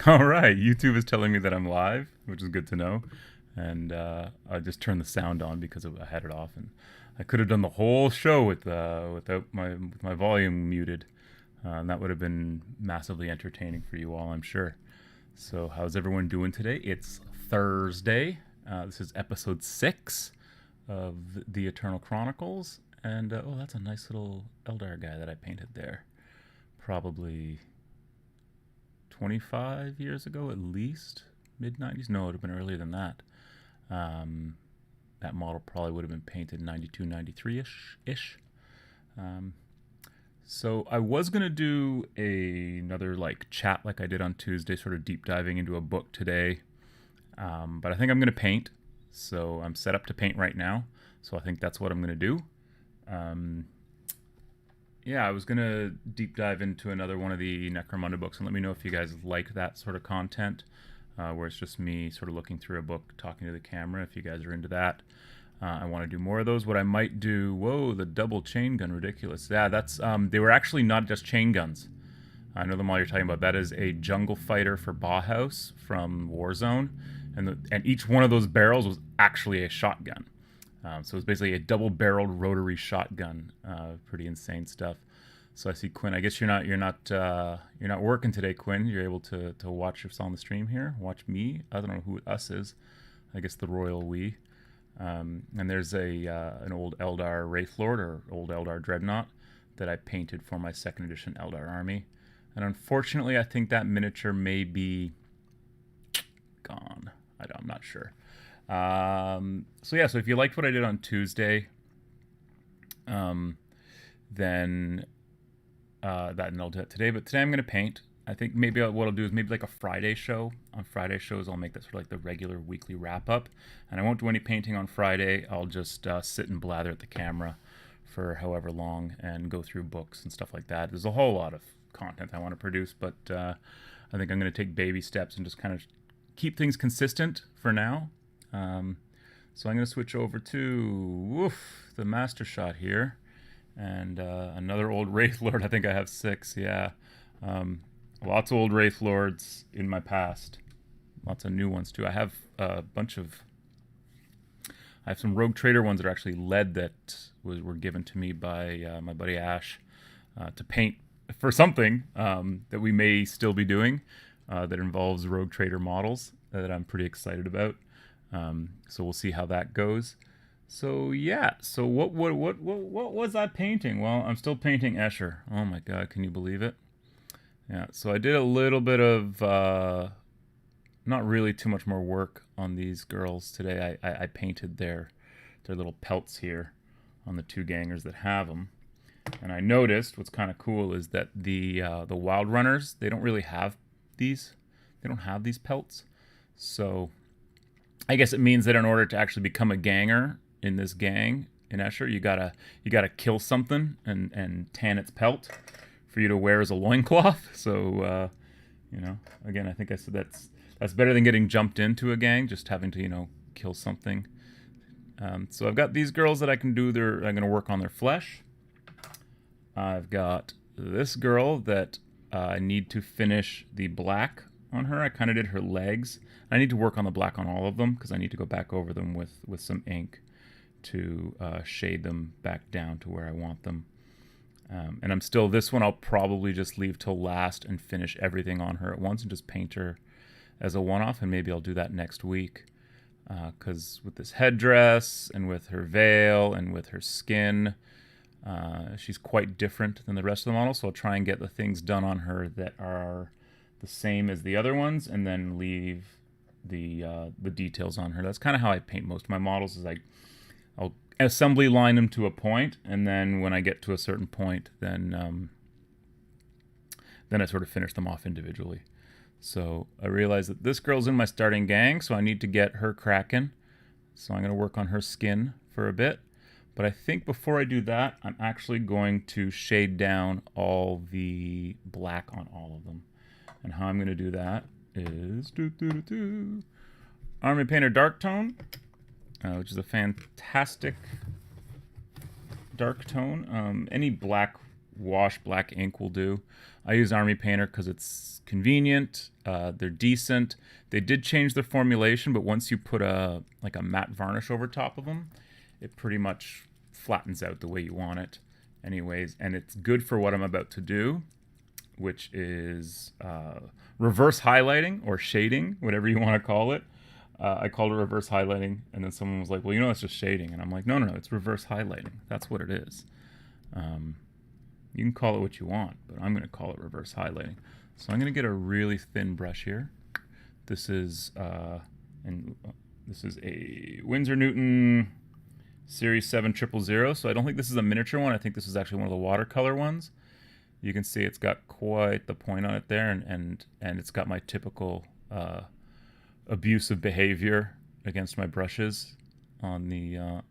All right, YouTube is telling me that I'm live, which is good to know. And I just turned the sound on because I had it off, and I could have done the whole show without my volume muted, and that would have been massively entertaining for you all, I'm sure. So, how's everyone doing today? It's Thursday. This is episode 6 of the Eternal Chronicles, and oh, that's a nice little Eldar guy that I painted there. Probably 25 years ago at least, mid 90s. No, it would have been earlier than that. Um, that model probably would have been painted 92, 93 ish. Um, so I was gonna do another like chat like I did on Tuesday, sort of deep diving into a book today. But I think I'm gonna paint. So I'm set up to paint right now. So I think that's what I'm gonna do. Um, yeah, I was gonna deep dive into another one of the Necromunda books, and let me know if you guys like that sort of content, where it's just me sort of looking through a book, talking to the camera. If you guys are into that, I want to do more of those. What I might do, whoa, the double chain gun, ridiculous. Yeah, that's they were actually not just chain guns. I know them all you're talking about. That is a jungle fighter for Bauhaus from Warzone, and each one of those barrels was actually a shotgun. So it's basically a double-barreled rotary shotgun. Pretty insane stuff. So I see Quinn. I guess you're not working today, Quinn. You're able to watch us on the stream here. Watch me. I don't know who us is. I guess the royal we. And there's an old Eldar Wraithlord or old Eldar Dreadnought that I painted for my second edition Eldar army. And unfortunately, I think that miniature may be gone. I'm not sure. So yeah, so if you liked what I did on Tuesday, then that and I'll do it today. But today I'm going to paint. I think maybe what I'll do is maybe like a Friday show. On Friday shows, I'll make that sort of like the regular weekly wrap up. And I won't do any painting on Friday. I'll just sit and blather at the camera for however long and go through books and stuff like that. There's a whole lot of content I want to produce, but I think I'm going to take baby steps and just kind of keep things consistent for now. So I'm going to switch over to the master shot here. And another old Wraith Lord. I think I have 6, yeah. Lots of old Wraith Lords in my past. Lots of new ones too. I have a bunch of... I have some Rogue Trader ones that are actually lead that were given to me by my buddy Ash to paint for something that we may still be doing that involves Rogue Trader models that I'm pretty excited about. So we'll see how that goes. So yeah, so what was I painting? Well, I'm still painting Escher. Oh my god, can you believe it? Yeah, so I did a little bit of not really too much more work on these girls today. I painted their little pelts here on the 2 gangers that have them. And I noticed what's kind of cool is that the Wild Runners, they don't really have these. They don't have these pelts. So I guess it means that in order to actually become a ganger in this gang in Escher, you gotta kill something and tan its pelt for you to wear as a loincloth. So again, I think I said that's better than getting jumped into a gang, just having to kill something. So I've got these girls that I can do I'm gonna work on their flesh. I've got this girl that I need to finish the black on her. I kind of did her legs. I need to work on the black on all of them because I need to go back over them with some ink to shade them back down to where I want them. And this one I'll probably just leave till last and finish everything on her at once and just paint her as a one-off, and maybe I'll do that next week. Because with this headdress and with her veil and with her skin, she's quite different than the rest of the model, so I'll try and get the things done on her that are the same as the other ones, and then leave the details on her. That's kind of how I paint most of my models. Is I'll assembly line them to a point, and then when I get to a certain point, then I sort of finish them off individually. So I realize that this girl's in my starting gang, so I need to get her cracking. So I'm going to work on her skin for a bit. But I think before I do that, I'm actually going to shade down all the black on all of them. And how I'm going to do that is Army Painter Dark Tone, which is a fantastic dark tone. Any black wash, black ink will do. I use Army Painter because it's convenient. They're decent. They did change their formulation, but once you put a matte varnish over top of them, it pretty much flattens out the way you want it anyways. And it's good for what I'm about to do, which is reverse highlighting or shading, whatever you want to call it. I called it reverse highlighting, and then someone was like, well, it's just shading. And I'm like, no, it's reverse highlighting. That's what it is. You can call it what you want, but I'm going to call it reverse highlighting. So I'm going to get a really thin brush here. This is this is a Winsor Newton Series 7000. So I don't think this is a miniature one. I think this is actually one of the watercolor ones. You can see it's got quite the point on it there, and it's got my typical abusive behavior against my brushes on the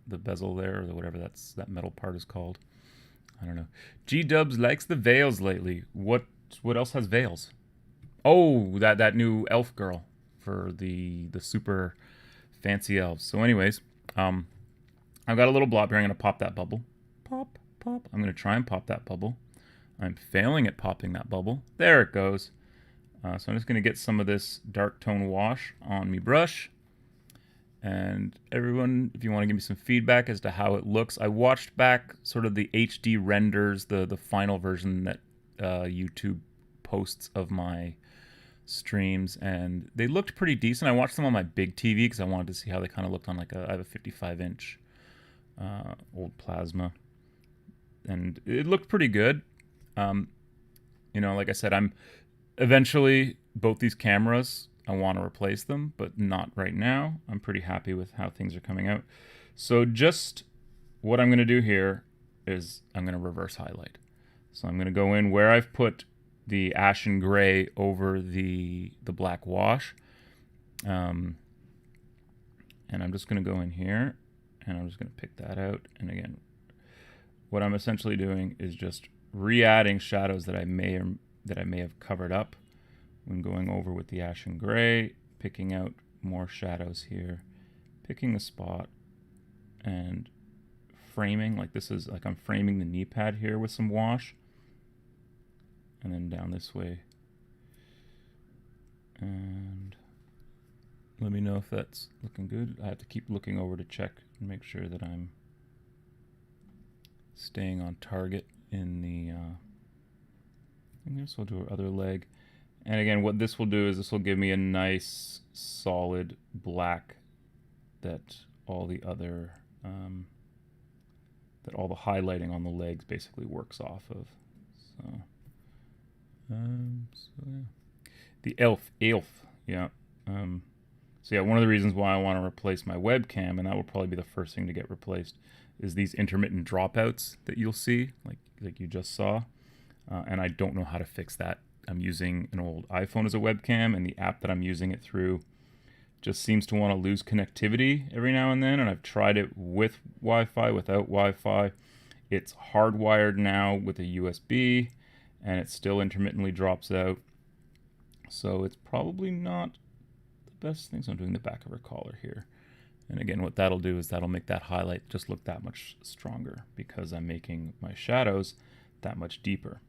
bezel there, or whatever that metal part is called. I don't know. G-Dubs likes the veils lately. What else has veils? Oh, that new elf girl for the super fancy elves. So anyways, I've got a little blob here. I'm going to pop that bubble. Pop. I'm going to try and pop that bubble. I'm failing at popping that bubble. There it goes. So I'm just going to get some of this dark tone wash on me brush. And everyone, if you want to give me some feedback as to how it looks, I watched back sort of the HD renders, the final version that YouTube posts of my streams, and they looked pretty decent. I watched them on my big TV because I wanted to see how they kind of looked on I have a 55-inch old plasma, and it looked pretty good. Like I said, I'm eventually both these cameras, I want to replace them, but not right now. I'm pretty happy with how things are coming out. So just what I'm going to do here is I'm going to reverse highlight. So I'm going to go in where I've put the ashen gray over the black wash. And I'm just going to go in here, and I'm just going to pick that out. And again, what I'm essentially doing is just re-adding shadows that I may have covered up when going over with the ashen gray, picking out more shadows here, picking a spot, and framing. Like this is like I'm framing the knee pad here with some wash, and then down this way. And let me know if that's looking good. I have to keep looking over to check and make sure that I'm staying on target in the I guess we'll do our other leg. And again, what this will do is this will give me a nice solid black that all the other that all the highlighting on the legs basically works off of. So yeah. The elf, yeah. So yeah, one of the reasons why I want to replace my webcam, and that will probably be the first thing to get replaced, is these intermittent dropouts that you'll see, like you just saw. And I don't know how to fix that. I'm using an old iPhone as a webcam, and the app that I'm using it through just seems to want to lose connectivity every now and then. And I've tried it with Wi-Fi, without Wi-Fi. It's hardwired now with a USB, and it still intermittently drops out. So it's probably not the best thing. So I'm doing the back of her collar here. And again, what that'll do is that'll make that highlight just look that much stronger because I'm making my shadows that much deeper.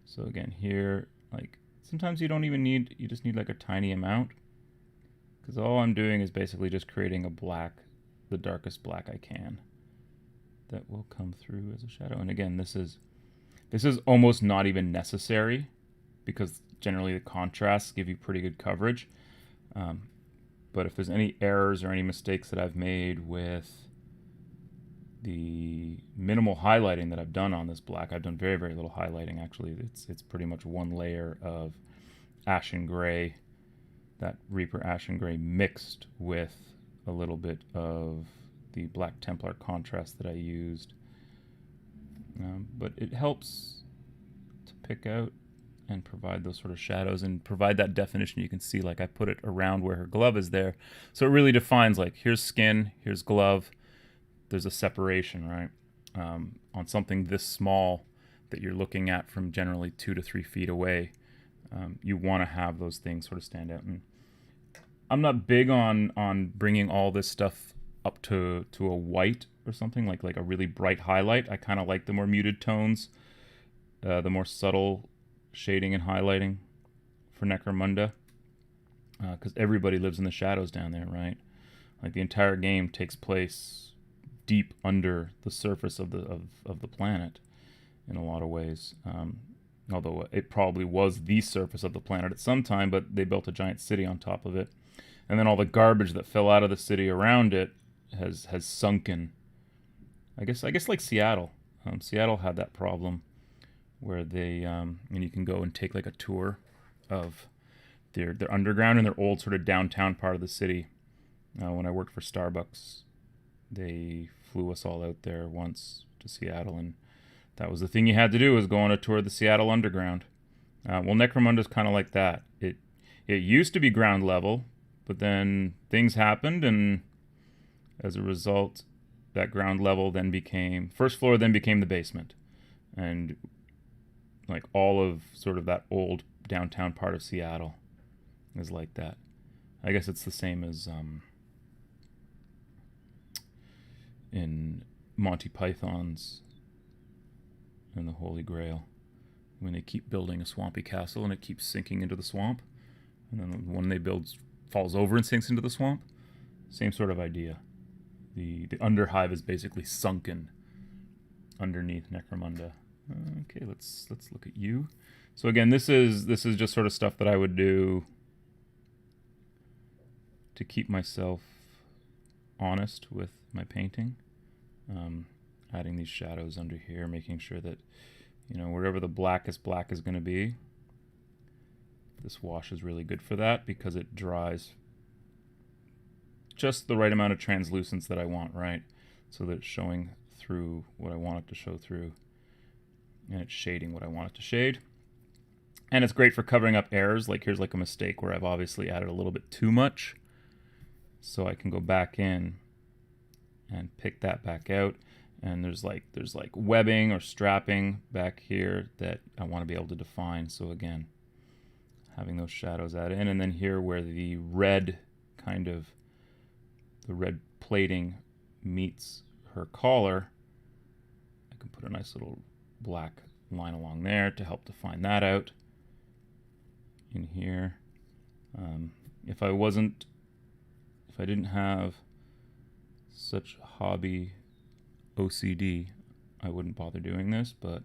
So again, here, like sometimes you don't even need, you just need like a tiny amount, because all I'm doing is basically just creating a black, the darkest black I can, that will come through as a shadow. And again, this is almost not even necessary, because generally the contrasts give you pretty good coverage. But if there's any errors or any mistakes that I've made with the minimal highlighting that I've done on this black, I've done very, very little highlighting actually. It's pretty much one layer of ashen gray, that Reaper ashen gray, mixed with a little bit of the Black Templar contrast that I used. But it helps to pick out and provide those sort of shadows and provide that definition. You can see, like, I put it around where her glove is there. So it really defines, like, here's skin, here's glove. There's a separation, right? On something this small that you're looking at from generally 2 to 3 feet away, you want to have those things sort of stand out. And I'm not big on bringing all this stuff up to a white or something, like a really bright highlight. I kind of like the more muted tones, the more subtle shading and highlighting for Necromunda, because everybody lives in the shadows down there, right? Like the entire game takes place deep under the surface of the planet in a lot of ways. Although it probably was the surface of the planet at some time, but they built a giant city on top of it, and then all the garbage that fell out of the city around it has sunken. I guess like Seattle. Seattle had that problem where they and you can go and take like a tour of their underground and their old sort of downtown part of the city. When I worked for Starbucks, they flew us all out there once to Seattle, and that was the thing you had to do, was go on a tour of the Seattle underground. Well, Necromunda's kind of like that. It used to be ground level, but then things happened, and as a result, that ground level then became first floor, then became the basement, and like all of sort of that old downtown part of Seattle is like that. I guess it's the same as in Monty Python's and the Holy Grail, when they keep building a swampy castle and it keeps sinking into the swamp, and then the one they build falls over and sinks into the swamp. Same sort of idea. The Underhive is basically sunken underneath Necromunda. Okay, let's look at you. So again, this is just sort of stuff that I would do to keep myself honest with my painting. Adding these shadows under here, making sure that, you know, wherever the blackest black is going to be, this wash is really good for that, because it dries just the right amount of translucence that I want, right? So that it's showing through what I want it to show through, and it's shading what I want it to shade. And it's great for covering up errors. Like here's like a mistake where I've obviously added a little bit too much, so I can go back in and pick that back out. And there's like webbing or strapping back here that I want to be able to define. So again, having those shadows add in, and then here where the red plating meets her collar, I can put a nice little black line along there to help define that out in here. If I didn't have such hobby OCD, I wouldn't bother doing this, but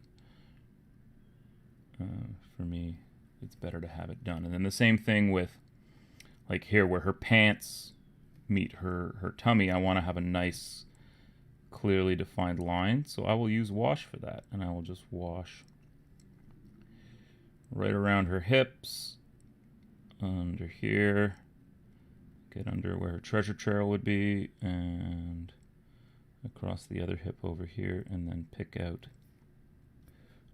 for me, it's better to have it done. And then the same thing with like here where her pants meet her tummy, I want to have a nice clearly defined line, so I will use wash for that, and I will just wash right around her hips, under here, get under where her treasure trail would be, and across the other hip over here, and then pick out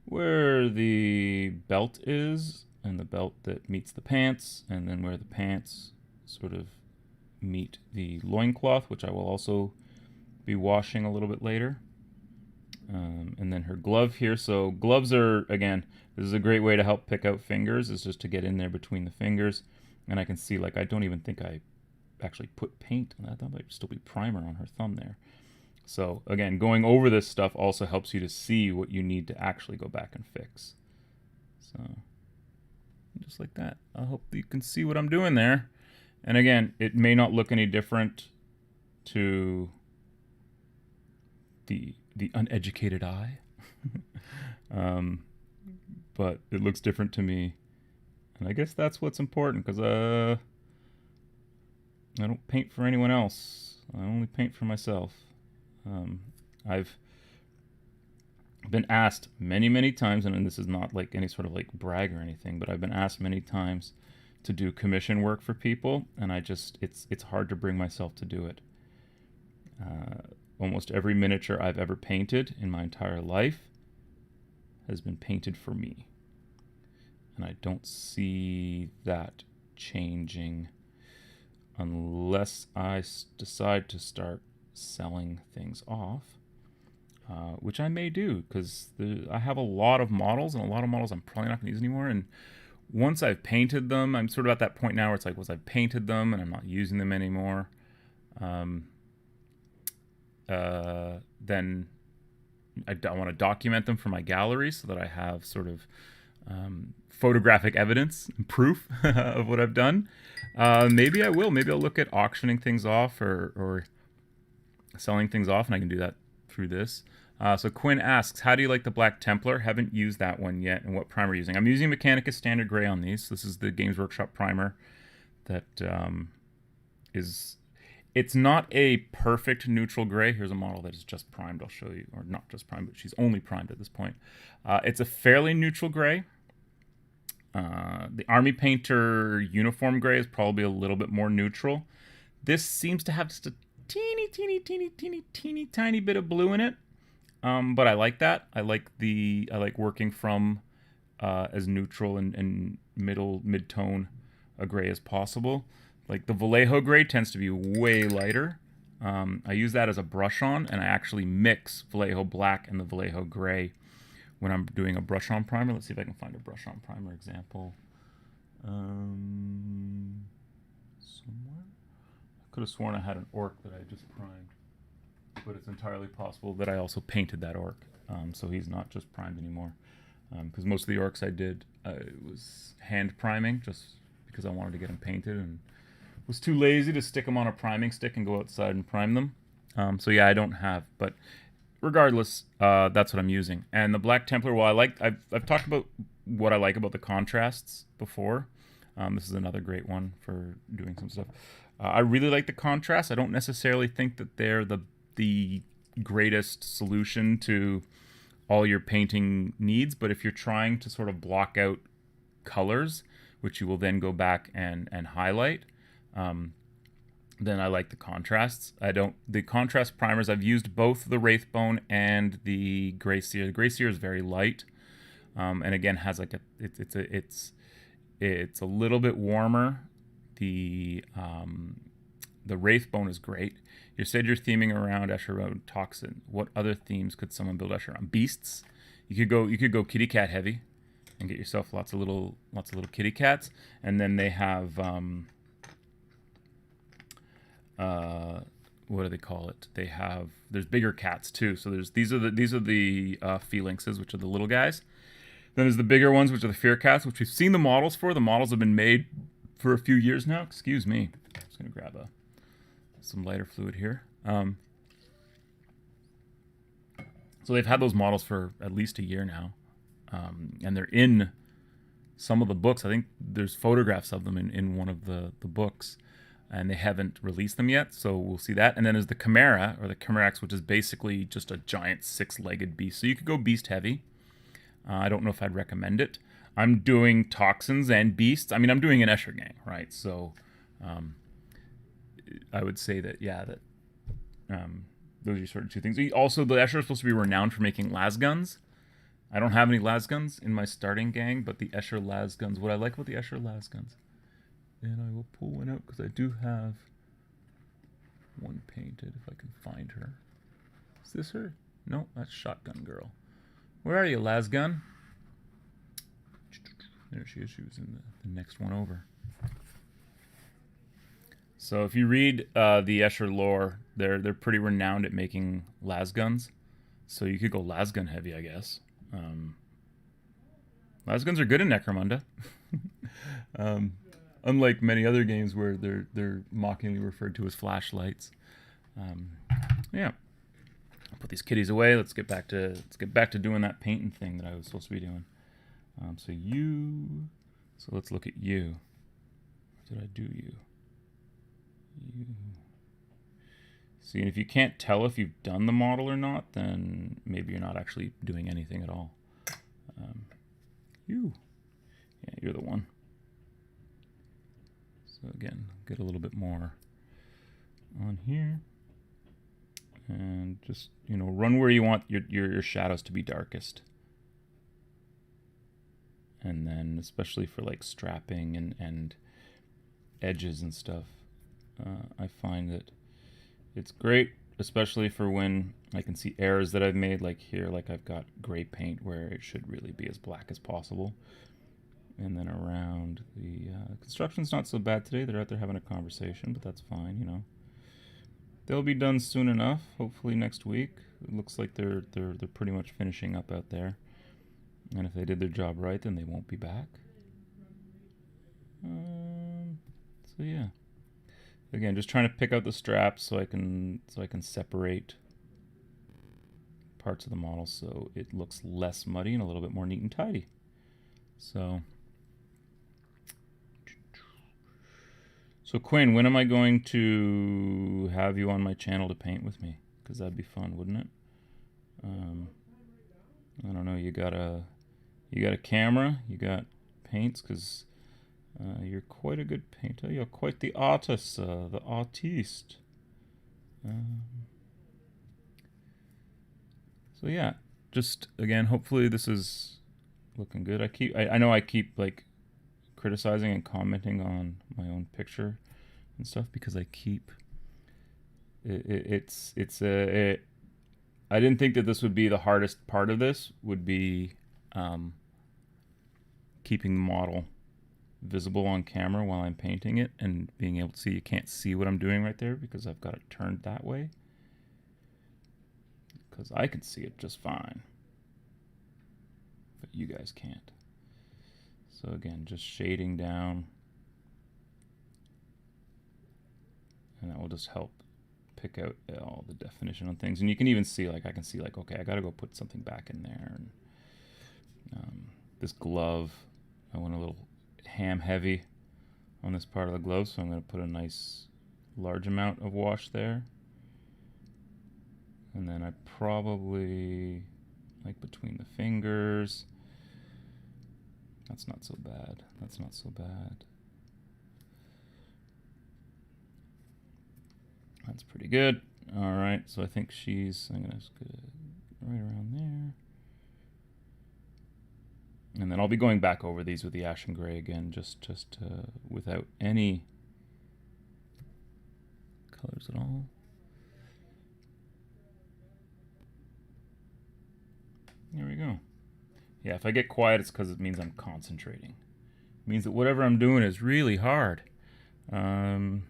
where the belt is, and the belt that meets the pants, and then where the pants sort of meet the loincloth, which I will also be washing a little bit later. And then her glove here. So gloves are, again, this is a great way to help pick out fingers, is just to get in there between the fingers. And I can see, like, I don't even think I actually put paint on that. I thought there'd still be primer on her thumb there. So again, going over this stuff also helps you to see what you need to actually go back and fix. So just like that. I hope you can see what I'm doing there. And again, it may not look any different to the uneducated eye, but it looks different to me. And I guess that's what's important, because I don't paint for anyone else. I only paint for myself. I've been asked many times, and this is not like any sort of like brag or anything, but I've been asked many times to do commission work for people, and it's hard to bring myself to do it. Almost every miniature I've ever painted in my entire life has been painted for me, and I don't see that changing unless I decide to start selling things off, which I may do, because I have a lot of models, and a lot of models I'm probably not going to use anymore. And once I've painted them, I'm sort of at that point now where it's like, once I've painted them and I'm not using them anymore, then I want to document them for my gallery, so that I have sort of photographic evidence and proof of what I've done. Maybe I will. Maybe I'll look at auctioning things off or selling things off, and I can do that through this. So Quinn asks, how do you like the Black Templar? Haven't used that one yet, and what primer are you using? I'm using Mechanicus Standard Gray on these. This is the Games Workshop primer that is... It's not a perfect neutral gray. Here's a model that is just primed. I'll show you. Or not just primed, but she's only primed at this point. It's a fairly neutral gray. The Army Painter Uniform Gray is probably a little bit more neutral. This seems to have just a teeny tiny bit of blue in it. But I like that. I like working from as neutral and mid-tone a gray as possible. Like the Vallejo gray tends to be way lighter. I use that as a brush on, and I actually mix Vallejo black and the Vallejo gray when I'm doing a brush on primer. Let's see if I can find a brush on primer example. Somewhere. I could have sworn I had an orc that I just primed, but it's entirely possible that I also painted that orc. So he's not just primed anymore. Because most of the orcs I did was hand priming, just because I wanted to get them painted, and was too lazy to stick them on a priming stick and go outside and prime them. So yeah, I don't have, but regardless, that's what I'm using. And the Black Templar, well, I've talked about what I like about the contrasts before. This is another great one for doing some stuff. I really like the contrast. I don't necessarily think that they're the greatest solution to all your painting needs, but if you're trying to sort of block out colors, which you will then go back and highlight, then I like the contrasts. The contrast primers, I've used both the Wraithbone and the Grey Seer. The Grey Seer is very light, and again has like it's a little bit warmer. The Wraithbone is great. You said you're theming around Escher Road Toxin. What other themes could someone build Escher around? Beasts. You could go kitty cat heavy, and get yourself lots of little kitty cats. And then they have what do they call it? There's bigger cats too. So these are the Phoenixes, which are the little guys. Then there's the bigger ones, which are the Fear Cats, which we've seen the models for. The models have been made for a few years now. Excuse me. I'm just gonna grab some lighter fluid here. So they've had those models for at least a year now, and they're in some of the books. I think there's photographs of them in one of the books, and they haven't released them yet, so we'll see that. And then there's the Chimera, or the Chimerax, which is basically just a giant six-legged beast. So you could go beast heavy. I don't know if I'd recommend it. I'm doing Toxins and Beasts. I mean, I'm doing an Escher gang, right? So I would say that, yeah, those are sort of two things. Also, the Escher is supposed to be renowned for making lasguns. I don't have any lasguns in my starting gang, but the Escher lasguns, what I like about the Escher lasguns, and I will pull one out because I do have one painted if I can find her. Is this her? No, that's Shotgun Girl. Where are you, lasgun? There she is. She was in the next one over. So if you read the Escher lore, they're pretty renowned at making lasguns. So you could go lasgun heavy, I guess. Lasguns are good in Necromunda. Unlike many other games where they're mockingly referred to as flashlights. Yeah. I'll put these kitties away. Let's get back to doing that painting thing that I was supposed to be doing. So let's look at you. Did I do you? You. See, and if you can't tell if you've done the model or not, then maybe you're not actually doing anything at all. You. Yeah, you're the one. So again, get a little bit more on here. And just, run where you want your shadows to be darkest. And then, especially for like strapping and edges and stuff, I find that it's great, especially for when I can see errors that I've made, like here, like I've got gray paint where it should really be as black as possible. And then around the construction's not so bad today. They're out there having a conversation, but that's fine, They'll be done soon enough, hopefully next week. It looks like they're pretty much finishing up out there. And if they did their job right, then they won't be back. So yeah. Again, just trying to pick out the straps so I can separate parts of the model so it looks less muddy and a little bit more neat and tidy. So Quinn, when am I going to have you on my channel to paint with me? Because that'd be fun, wouldn't it? I don't know. You got a camera. You got paints. Because you're quite a good painter. You're quite the artist, the artiste. So yeah, just again, hopefully this is looking good. I know I keep like criticizing and commenting on my own picture and stuff because I keep I didn't think that this would be the hardest part of this would be keeping the model visible on camera while I'm painting it and being able to see. You can't see what I'm doing right there because I've got it turned that way, because I can see it just fine, but you guys can't. So again, just shading down, and that will just help pick out all the definition on things. And you can even see, like, I can see, like, okay, I gotta go put something back in there. And this glove, I went a little ham heavy on this part of the glove, so I'm gonna put a nice large amount of wash there. And then I probably, like, between the fingers, that's not so bad. That's not so bad. That's pretty good. All right, so I think I'm gonna just go right around there. And then I'll be going back over these with the ash and gray again, just without any colors at all. There we go. Yeah, if I get quiet, it's because it means I'm concentrating. It means that whatever I'm doing is really hard. Gonna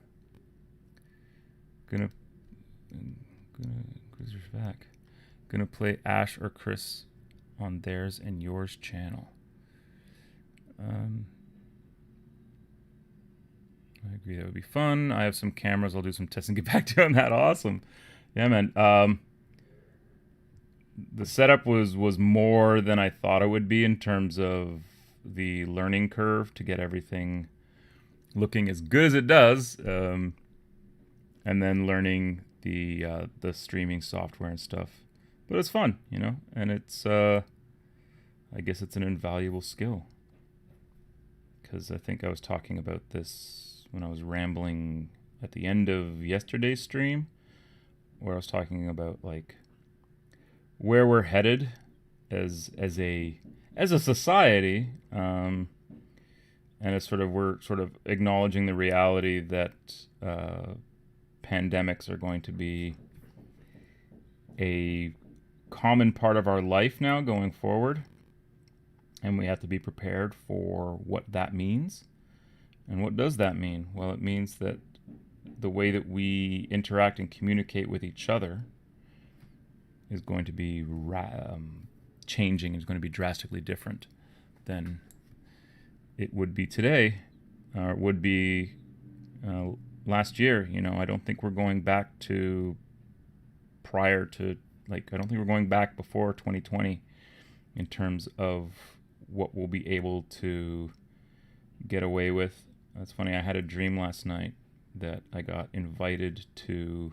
play Ash or Chris on theirs and yours channel. I agree, that would be fun. I have some cameras. I'll do some tests and get back to you on that. Awesome. Yeah, man. The setup was more than I thought it would be in terms of the learning curve to get everything looking as good as it does, and then learning the streaming software and stuff. But it's fun, you know, and it's I guess it's an invaluable skill, because I think I was talking about this when I was rambling at the end of yesterday's stream, where I was talking about like where we're headed as a society, and it's we're sort of acknowledging the reality that pandemics are going to be a common part of our life now going forward, and we have to be prepared for what that means. And what does that mean? Well, it means that the way that we interact and communicate with each other is going to be changing. Is going to be drastically different than it would be today, or it would be last year. You know, I don't think we're going back to prior to, like, I don't think we're going back before 2020 in terms of what we'll be able to get away with. That's funny. I had a dream last night that I got invited to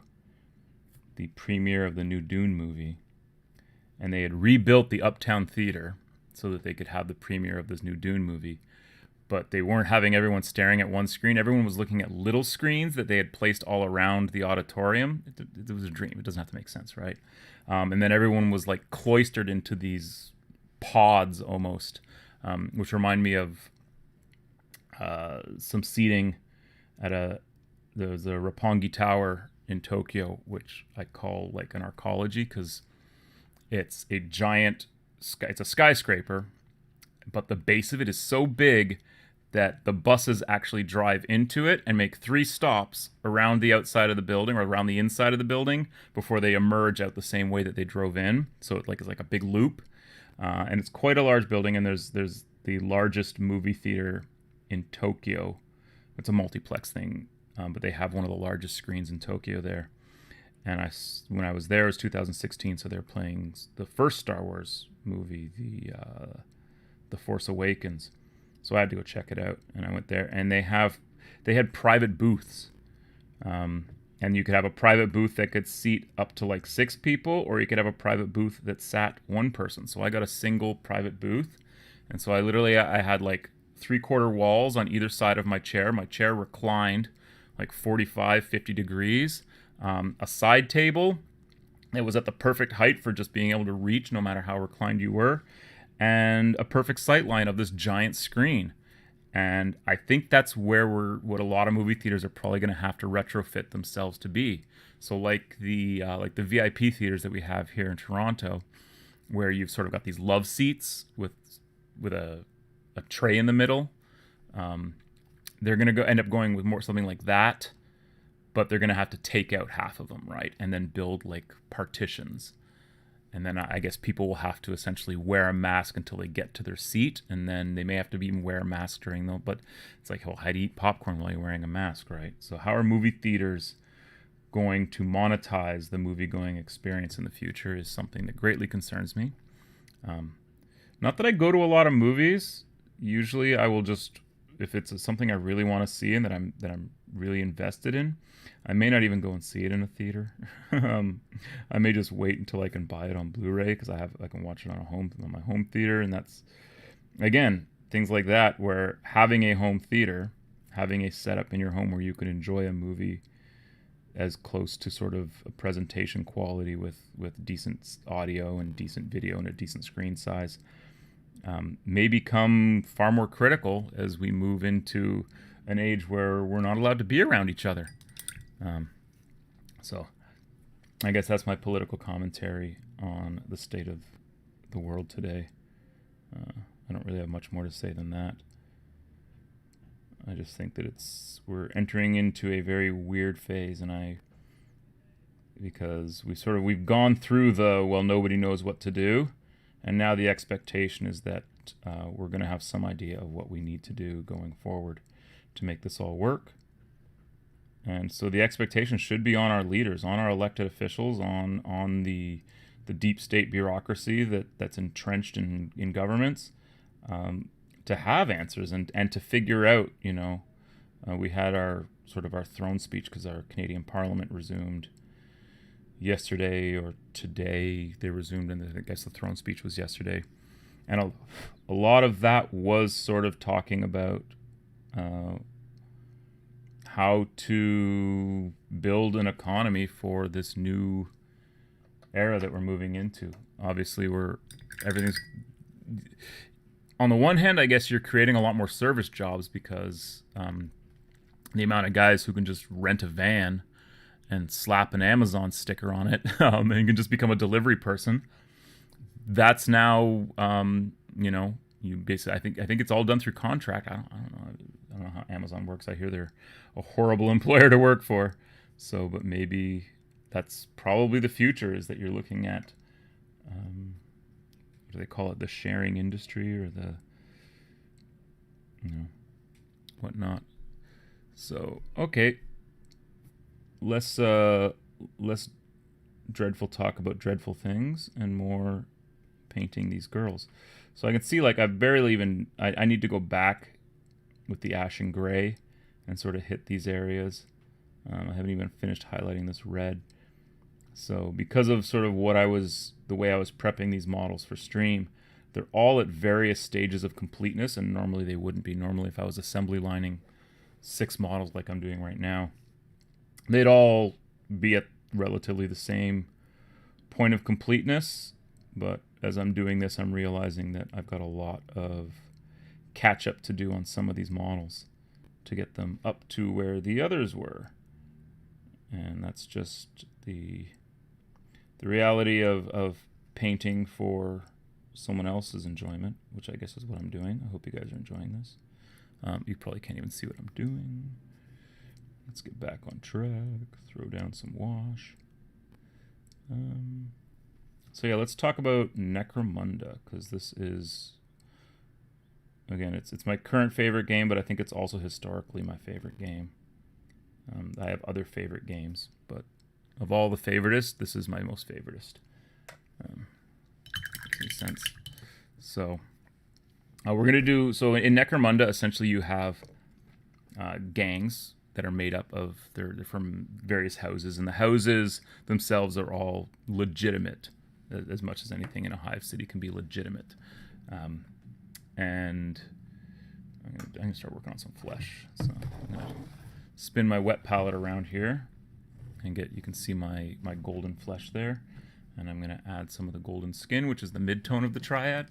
the premiere of the new Dune movie, and they had rebuilt the Uptown Theater so that they could have the premiere of this new Dune movie. But they weren't having everyone staring at one screen. Everyone was looking at little screens that they had placed all around the auditorium. It was a dream. It doesn't have to make sense, right? And then everyone was like cloistered into these pods almost, which remind me of some seating at there's a Roppongi Tower in Tokyo, which I call like an arcology, because it's a giant, it's a skyscraper, but the base of it is so big that the buses actually drive into it and make 3 stops around the outside of the building, or around the inside of the building, before they emerge out the same way that they drove in. So it's like a big loop. And it's quite a large building. And there's the largest movie theater in Tokyo. It's a multiplex thing, but they have one of the largest screens in Tokyo there. And when I was there, it was 2016, so they're playing the first Star Wars movie, the Force Awakens. So I had to go check it out, and I went there, and they had private booths, and you could have a private booth that could seat up to like 6 people, or you could have a private booth that sat 1 person. So I got a single private booth, and so I had like 3/4 walls on either side of my chair. My chair reclined like 45, 50 degrees. A side table. It was at the perfect height for just being able to reach no matter how reclined you were, and a perfect sight line of this giant screen. And I think that's what a lot of movie theaters are probably going to have to retrofit themselves to be. So like the VIP theaters that we have here in Toronto, where you've sort of got these love seats with a tray in the middle. They're going to end up going with more something like that, but they're going to have to take out half of them, right? And then build like partitions. And then I guess people will have to essentially wear a mask until they get to their seat. And then they may have to even wear a mask during them. But it's like, well, how do you eat popcorn while you're wearing a mask, right? So how are movie theaters going to monetize the movie-going experience in the future is something that greatly concerns me. Not that I go to a lot of movies. Usually I will just, if it's something I really want to see and that I'm really invested in, I may not even go and see it in a theater. I may just wait until I can buy it on Blu-ray because I can watch it on my home theater, and that's again things like that where having a home theater, having a setup in your home where you can enjoy a movie as close to sort of a presentation quality with decent audio and decent video and a decent screen size may become far more critical as we move into an age where we're not allowed to be around each other. So I guess that's my political commentary on the state of the world today. I don't really have much more to say than that. I just think that we're entering into a very weird phase, because we've gone through nobody knows what to do, and now the expectation is that we're going to have some idea of what we need to do going forward to make this all work. And so the expectation should be on our leaders, on our elected officials, on the deep state bureaucracy that's entrenched in governments, to have answers and to figure out, we had our throne speech because our Canadian Parliament resumed yesterday or today. They resumed, and I guess the throne speech was yesterday. And a lot of that was sort of talking about how to build an economy for this new era that we're moving into. Obviously, everything's... On the one hand, I guess you're creating a lot more service jobs because the amount of guys who can just rent a van and slap an Amazon sticker on it and you can just become a delivery person. That's now, you basically, I think it's all done through contract. I don't know how Amazon works. I hear they're a horrible employer to work for. So, but maybe that's probably the future, is that you're looking at, what do they call it? The sharing industry, or whatnot. So, okay. Less dreadful talk about dreadful things and more painting these girls. So I can see, like, I need to go back with the ash and gray and sort of hit these areas. I haven't even finished highlighting this red. So because of sort of the way I was prepping these models for stream, they're all at various stages of completeness, and normally they wouldn't be. Normally, if I was assembly lining 6 models like I'm doing right now, they'd all be at relatively the same point of completeness. But as I'm doing this, I'm realizing that I've got a lot of catch up to do on some of these models to get them up to where the others were. And that's just the reality of painting for someone else's enjoyment, which I guess is what I'm doing. I hope you guys are enjoying this. You probably can't even see what I'm doing. Let's get back on track. Throw down some wash. So yeah, let's talk about Necromunda, because this is, again, it's my current favorite game, but I think it's also historically my favorite game. I have other favorite games, but of all the favoritist, this is my most favoritist. Makes any sense? So we're gonna do, so in Necromunda, essentially you have gangs that are made up of, they're from various houses, and the houses themselves are all legitimate, as much as anything in a hive city can be legitimate. And I'm gonna start working on some flesh. So I'm gonna spin my wet palette around here and you can see my golden flesh there. And I'm gonna add some of the golden skin, which is the mid-tone of the triad.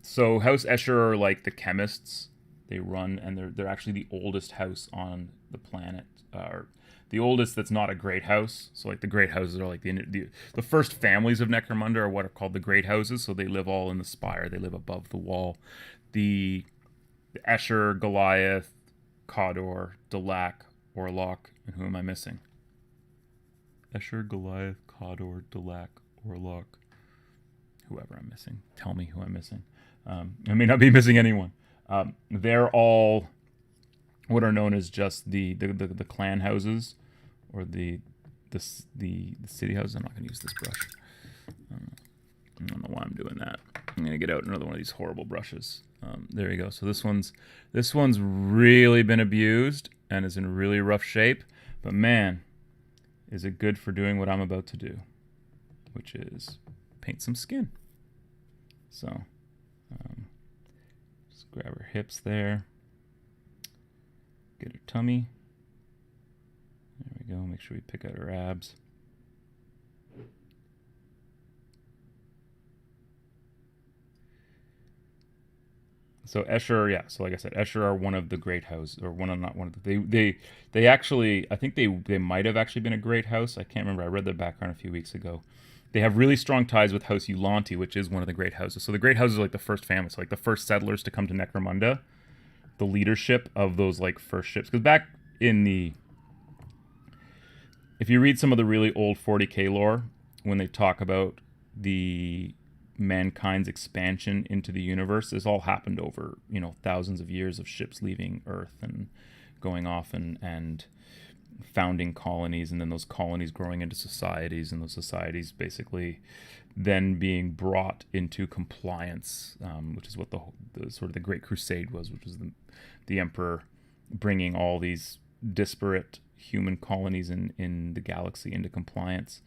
So House Escher are like the chemists. They run, and they're actually the oldest house on the planet, or the oldest that's not a great house. So like the great houses are like the first families of Necromunda are what are called the great houses. So they live all in the spire. They live above the wall. The Escher, Goliath, Cawdor, Delac, Orlok, and who am I missing? Escher, Goliath, Cawdor, Delac, Orlok. Whoever I'm missing. Tell me who I'm missing. I may not be missing anyone. They're all what are known as just the clan houses, or the city houses. I'm not going to use this brush. I don't know why I'm doing that. I'm going to get out another one of these horrible brushes. There you go. So this one's really been abused and is in really rough shape. But man, is it good for doing what I'm about to do, which is paint some skin. So just grab her hips there. Get her tummy. There we go. Make sure we pick out her abs. So Escher, yeah. So like I said, Escher are one of the great houses, or not one of the. They actually, I think they might have actually been a great house. I can't remember. I read their background a few weeks ago. They have really strong ties with House Ulanti, which is one of the great houses. So the great houses are like the first family, so like the first settlers to come to Necromunda. The leadership of those like first ships, because back in the, if you read some of the really old 40k lore, when they talk about the mankind's expansion into the universe, this all happened over, thousands of years of ships leaving Earth and going off and founding colonies, and then those colonies growing into societies, and those societies basically then being brought into compliance, which is what the sort of the Great Crusade was, which was the Emperor bringing all these disparate human colonies in the galaxy into compliance.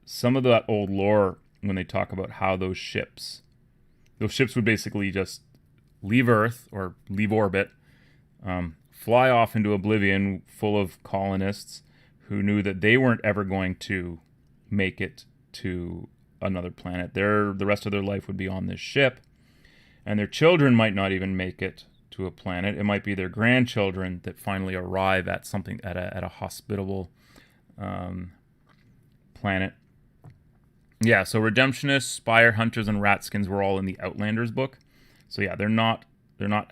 Some of that old lore, when they talk about how those ships would basically just leave Earth or leave orbit, fly off into oblivion full of colonists who knew that they weren't ever going to make it to another planet. The rest of their life would be on this ship, and their children might not even make it to a planet. It might be their grandchildren that finally arrive at something, at a hospitable planet. Yeah, so Redemptionists, Spire Hunters, and Ratskins were all in the Outlanders book. So yeah, they're not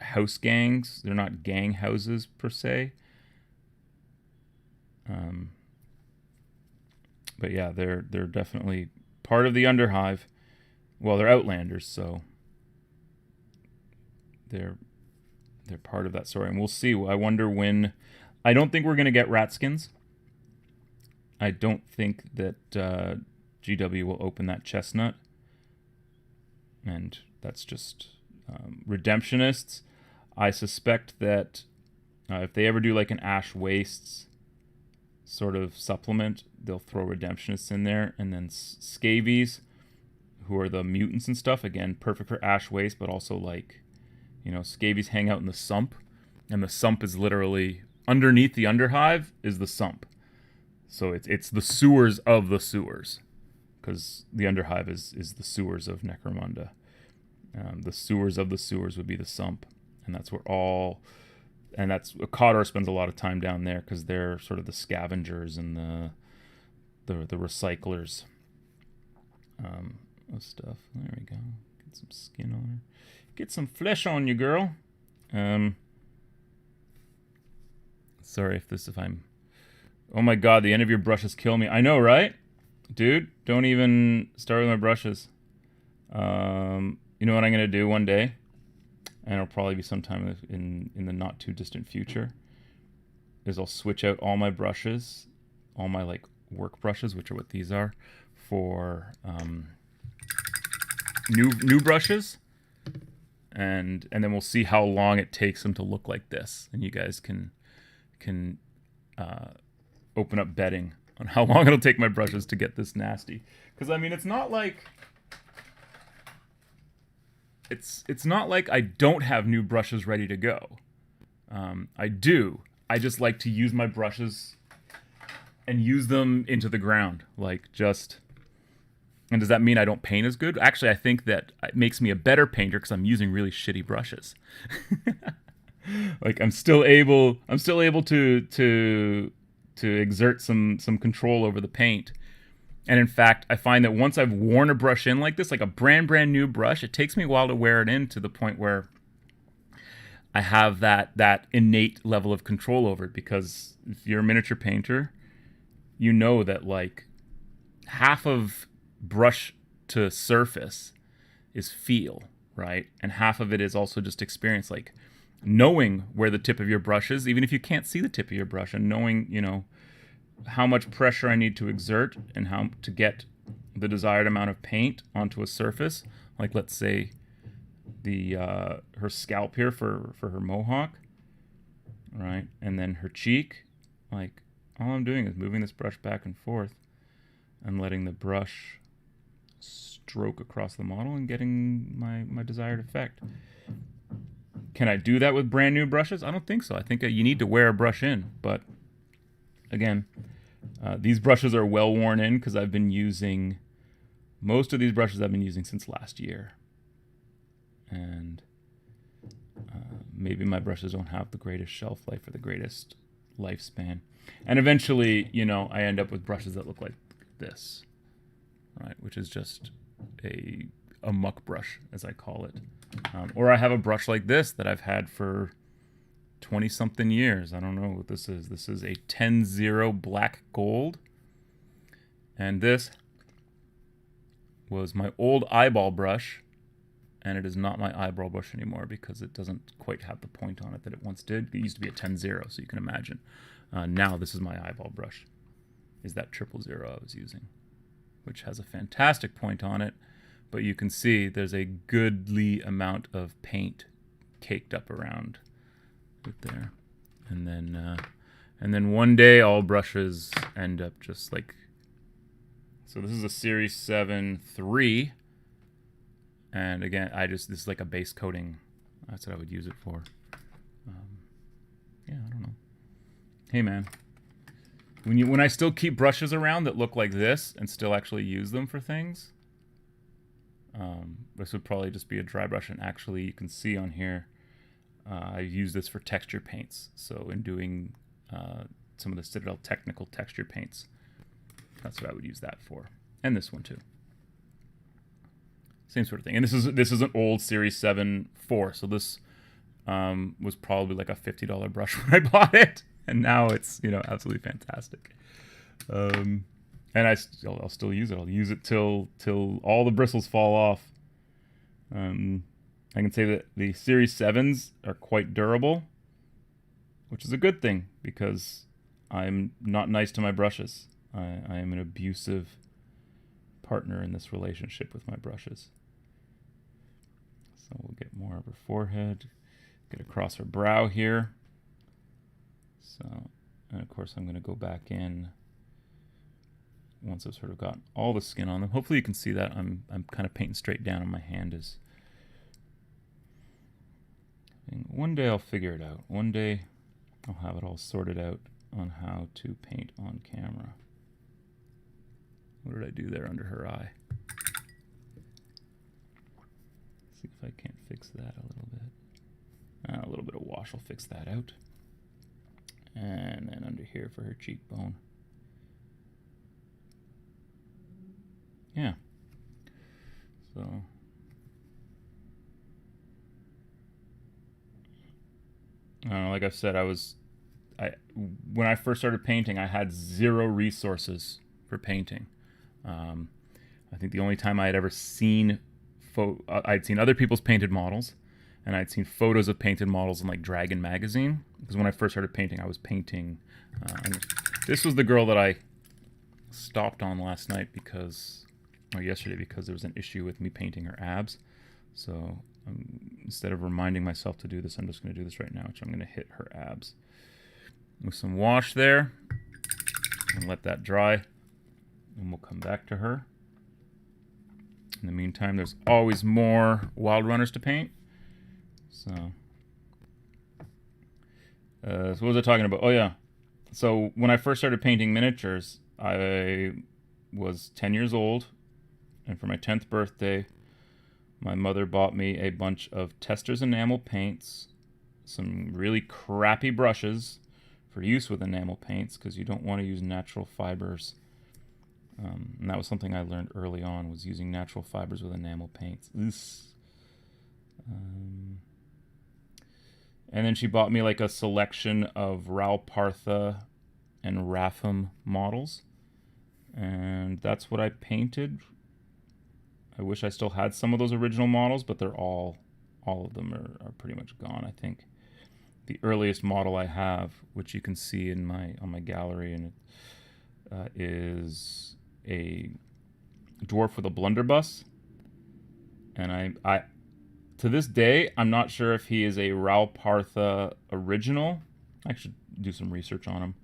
house gangs. They're not gang houses per se. But yeah, they're definitely part of the Underhive. Well, they're Outlanders, so they're part of that story, and we'll see. I wonder when. I don't think we're gonna get Ratskins. I don't think that GW will open that chestnut, and that's just Redemptionists. I suspect that if they ever do like an Ash Wastes sort of supplement, they'll throw Redemptionists in there, and then Scabies, who are the mutants and stuff. Again, perfect for Ash Waste, but also like, Scabies hang out in the sump, and the sump is literally underneath the Underhive is the sump. So it's the sewers of the sewers, because the Underhive is the sewers of Necromunda. The sewers of the sewers would be the sump, and that's where that's Cawdor spends a lot of time down there, because they're sort of the scavengers and the recyclers of stuff. There we go. Get some skin on her. Get some flesh on you, girl. Sorry if I'm. Oh my God, the end of your brushes kill me. I know, right? Dude, don't even start with my brushes. You know what I'm gonna do one day, and it'll probably be sometime in the not too distant future. Is I'll switch out all my brushes, all my like work brushes, which are what these are, for new brushes, and then we'll see how long it takes them to look like this, and you guys can uh, open up betting on how long it'll take my brushes to get this nasty. Because I mean, it's not like I don't have new brushes ready to go. I do. I just like to use my brushes and use them into the ground, like just. And does that mean I don't paint as good? Actually, I think that it makes me a better painter because I'm using really shitty brushes. Like I'm still able to exert some control over the paint. And in fact, I find that once I've worn a brush in like this, like a brand new brush, it takes me a while to wear it in to the point where I have that innate level of control over it. Because if you're a miniature painter, you know that like half of brush to surface is feel, right? And half of it is also just experience, like knowing where the tip of your brush is, even if you can't see the tip of your brush, and knowing, how much pressure I need to exert and how to get the desired amount of paint onto a surface. Like let's say the her scalp here for her mohawk, right? And then her cheek, like all I'm doing is moving this brush back and forth and letting the brush stroke across the model and getting my desired effect. Can I do that with brand new brushes? I don't think so. I think you need to wear a brush in. But again, these brushes are well worn in because I've been using most of these brushes I've been using since last year. And maybe my brushes don't have the greatest shelf life or the greatest lifespan. And eventually, I end up with brushes that look like this, right? Which is just a muck brush, as I call it. Or I have a brush like this that I've had for 20 something years. I don't know what this is. This is a 10-0 black gold. And this was my old eyeball brush. And it is not my eyeball brush anymore because it doesn't quite have the point on it that it once did. It used to be a 10-0, so you can imagine. Now this is my eyeball brush. Is that 000 I was using, which has a fantastic point on it. But you can see there's a goodly amount of paint caked up around it there. And then one day all brushes end up just like. So this is a Series 7 3. And again, this is like a base coating. That's what I would use it for. Yeah, I don't know. Hey man, when I still keep brushes around that look like this and still actually use them for things, this would probably just be a dry brush. And actually, you can see on here, I use this for texture paints. So in doing some of the Citadel technical texture paints, that's what I would use that for. And this one too. Same sort of thing. And this is an old Series 7 4, so this was probably like a $50 brush when I bought it, and now it's absolutely fantastic. And I'll still use it. I'll use it till all the bristles fall off. I can say that the Series 7s are quite durable, which is a good thing because I'm not nice to my brushes. I am an abusive partner in this relationship with my brushes. So we'll get more of her forehead, get across her brow here. So, and of course I'm going to go back in once I've sort of got all the skin on them. Hopefully you can see that I'm kind of painting straight down and my hand is. And one day I'll figure it out. One day I'll have it all sorted out on how to paint on camera. What did I do there under her eye? See if I can't fix that a little bit. A little bit of wash will fix that out. And then under here for her cheekbone. Yeah. So. Like I said, when I first started painting, I had zero resources for painting. I think the only time I had ever seen I'd seen other people's painted models, and I'd seen photos of painted models in like Dragon magazine. Because when I first started painting, I was painting. And this was the girl that I stopped on last night or yesterday, because there was an issue with me painting her abs. So instead of reminding myself to do this, I'm just going to do this right now, which I'm going to hit her abs with some wash there and let that dry, and we'll come back to her. In the meantime, there's always more Wild Runners to paint. So what was I talking about? Oh yeah. So when I first started painting miniatures, I was 10 years old, and for my 10th birthday, my mother bought me a bunch of Testors enamel paints, some really crappy brushes for use with enamel paints, because you don't want to use natural fibers. And that was something I learned early on, was using natural fibers with enamel paints. And then she bought me like a selection of Ral Partha and Rapham models. And that's what I painted. I wish I still had some of those original models, but they're all of them are pretty much gone. I think the earliest model I have, which you can see on my gallery, and it is a dwarf with a blunderbuss. And I to this day, I'm not sure if he is a Ral Partha original. I should do some research on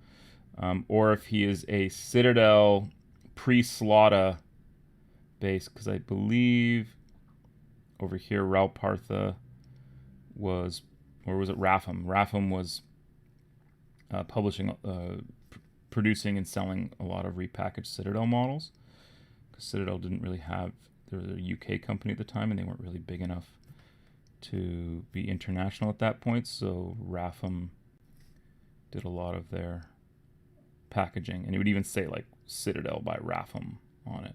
him. Or if he is a Citadel pre-Slaughter base, because I believe over here Ral Partha was, or was it Rapham? Rapham was producing and selling a lot of repackaged Citadel models, because Citadel didn't really have, they were a UK company at the time, and they weren't really big enough to be international at that point, so Rapham did a lot of their packaging, and it would even say like Citadel by Rapham on it.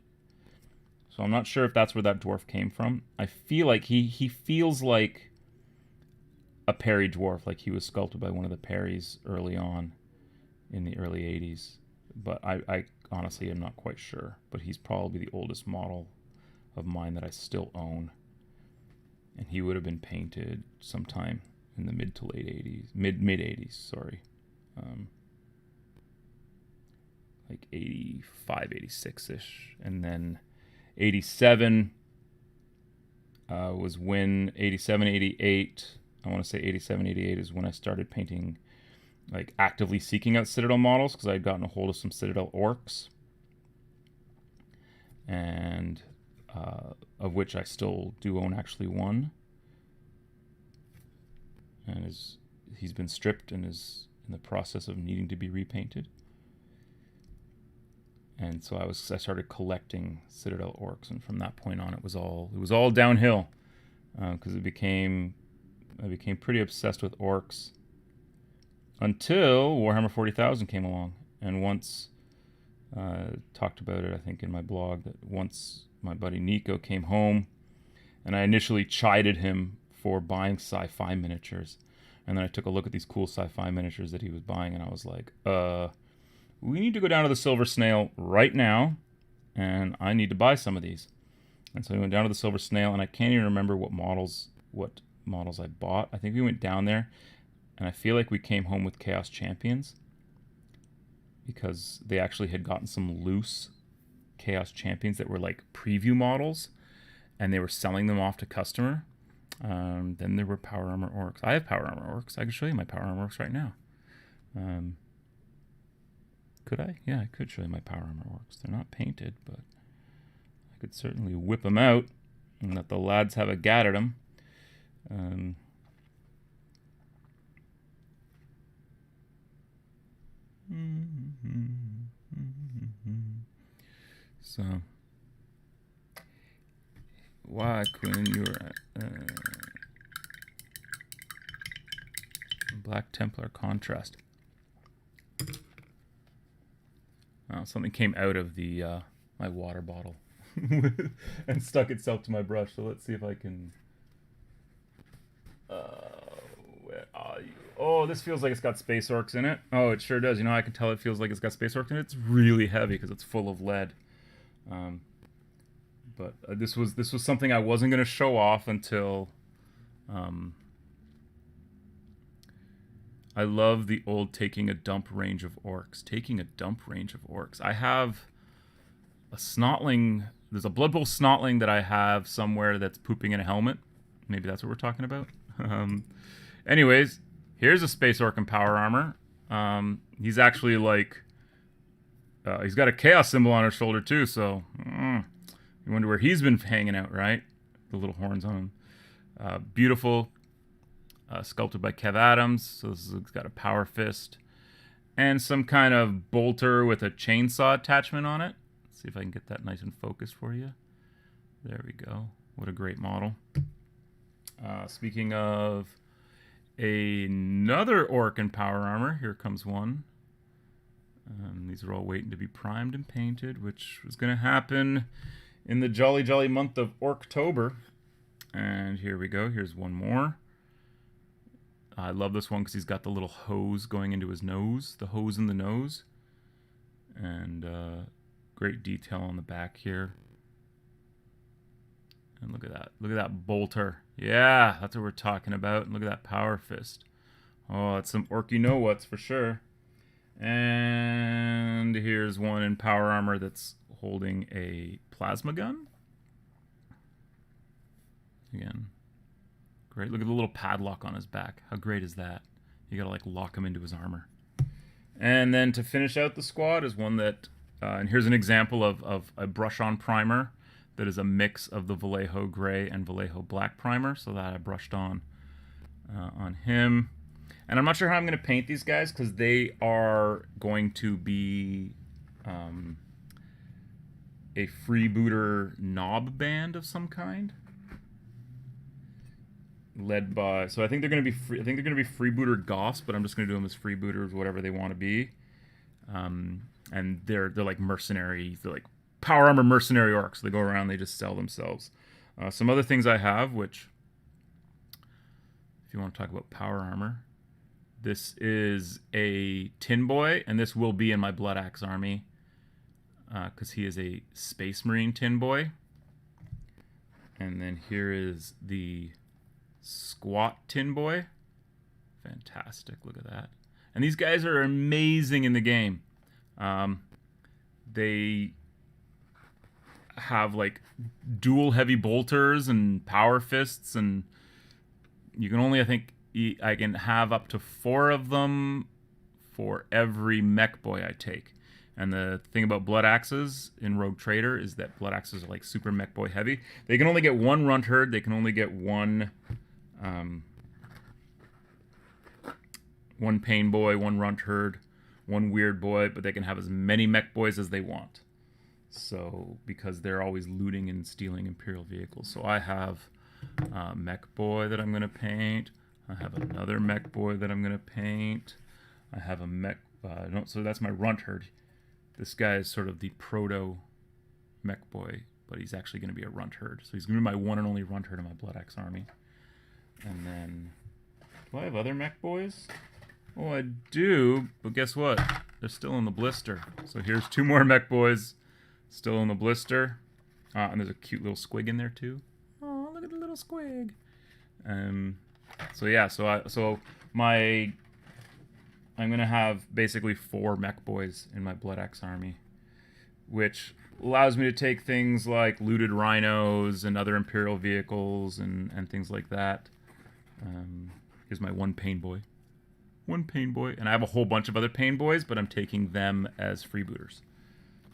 So I'm not sure if that's where that dwarf came from. I feel like he feels like a Perry dwarf, like he was sculpted by one of the Perrys early on in the early 80s. But I honestly am not quite sure. But he's probably the oldest model of mine that I still own. And he would have been painted sometime in the mid to late 80s. Mid 80s, sorry. Like 85, 86-ish. And then 87 was when 87, 88, I want to say 87, 88 is when I started painting, like actively seeking out Citadel models, because I had gotten a hold of some Citadel orcs, and of which I still do own actually one, and he's been stripped and is in the process of needing to be repainted. And so I started collecting Citadel orcs, and from that point on, it was all downhill, because I became pretty obsessed with orcs until Warhammer 40,000 came along. And once talked about it, I think, in my blog, that once my buddy Nico came home, and I initially chided him for buying sci-fi miniatures, and then I took a look at these cool sci-fi miniatures that he was buying, and I was like, we need to go down to the Silver Snail right now, and I need to buy some of these. And so we went down to the Silver Snail, and I can't even remember what models I bought. I think we went down there, and I feel like we came home with Chaos Champions, because they actually had gotten some loose Chaos Champions that were like preview models, and they were selling them off to customer. Then there were Power Armor Orcs. I have Power Armor Orcs. I can show you my Power Armor Orcs right now. Could I? Yeah, I could show you my Power Armor Orcs. They're not painted, but I could certainly whip them out and let the lads have a gat at them. So, why Queen, you're Black Templar contrast. Something came out of the my water bottle and stuck itself to my brush. So let's see if I can. Where are you? Oh, this feels like it's got Space Orcs in it. Oh, it sure does. You know, I can tell it feels like it's got Space Orcs in it. It's really heavy because it's full of lead. Um, but this was something I wasn't going to show off until. I love the old taking a dump range of orcs. Taking a dump range of orcs. I have a snotling. There's a Blood Bowl snotling that I have somewhere that's pooping in a helmet. Maybe that's what we're talking about. Anyways, here's a space orc in power armor. He's actually like, he's got a chaos symbol on his shoulder too. So you wonder where he's been hanging out, right? The little horns on him. Beautiful, sculpted by Kev Adams. So this has got a power fist and some kind of bolter with a chainsaw attachment on it. Let's see if I can get that nice and focused for you. There we go. What a great model. Speaking of another orc in power armor, here comes one. These are all waiting to be primed and painted, which was going to happen in the jolly, jolly month of Orctober. And here we go. Here's one more. I love this one because he's got the little hose going into his nose, the hose in the nose. And great detail on the back here. And look at that. Look at that bolter. Yeah, that's what we're talking about. And look at that power fist. Oh, that's some orc you know what's for sure. And here's one in power armor that's holding a plasma gun. Again, great. Look at the little padlock on his back. How great is that? You gotta like lock him into his armor. And then to finish out the squad is one that, and here's an example of a brush-on primer that is a mix of the Vallejo Gray and Vallejo Black primer. So that I brushed on him. And I'm not sure how I'm going to paint these guys because they are going to be a freebooter knob band of some kind, led by. So I think they're going to be. I think they're going to be freebooter goths, but I'm just going to do them as freebooters, whatever they want to be. And they're like mercenary. They're like power armor mercenary orcs. So they go around. They just sell themselves. Some other things I have, which, if you want to talk about power armor. This is a Tin Boy, and this will be in my Blood Axe army because he is a Space Marine Tin Boy. And then here is the Squat Tin Boy. Fantastic, look at that. And these guys are amazing in the game. They have like dual heavy bolters and power fists, and you can only, I think, I can have up to 4 of them for every mech boy I take. And the thing about blood axes in Rogue Trader is that blood axes are like super mech boy heavy. They can only get 1 runt herd. They can only get one pain boy, 1 runt herd, 1 weird boy, but they can have as many mech boys as they want. So because they're always looting and stealing Imperial vehicles. So I have a mech boy that I'm going to paint. I have another mech boy that I'm going to paint. I have a mech... so that's my runt herd. This guy is sort of the proto mech boy, but he's actually going to be a runt herd. So he's going to be my one and only runt herd in my Blood Axe army. And then... do I have other mech boys? Oh, I do, but guess what? They're still in the blister. So here's 2 more mech boys still in the blister. And there's a cute little squig in there too. Oh, look at the little squig. So yeah, I'm gonna have basically 4 mech boys in my Blood Axe army, which allows me to take things like looted rhinos and other Imperial vehicles and things like that. Here's my 1 pain boy, and I have a whole bunch of other pain boys, but I'm taking them as freebooters.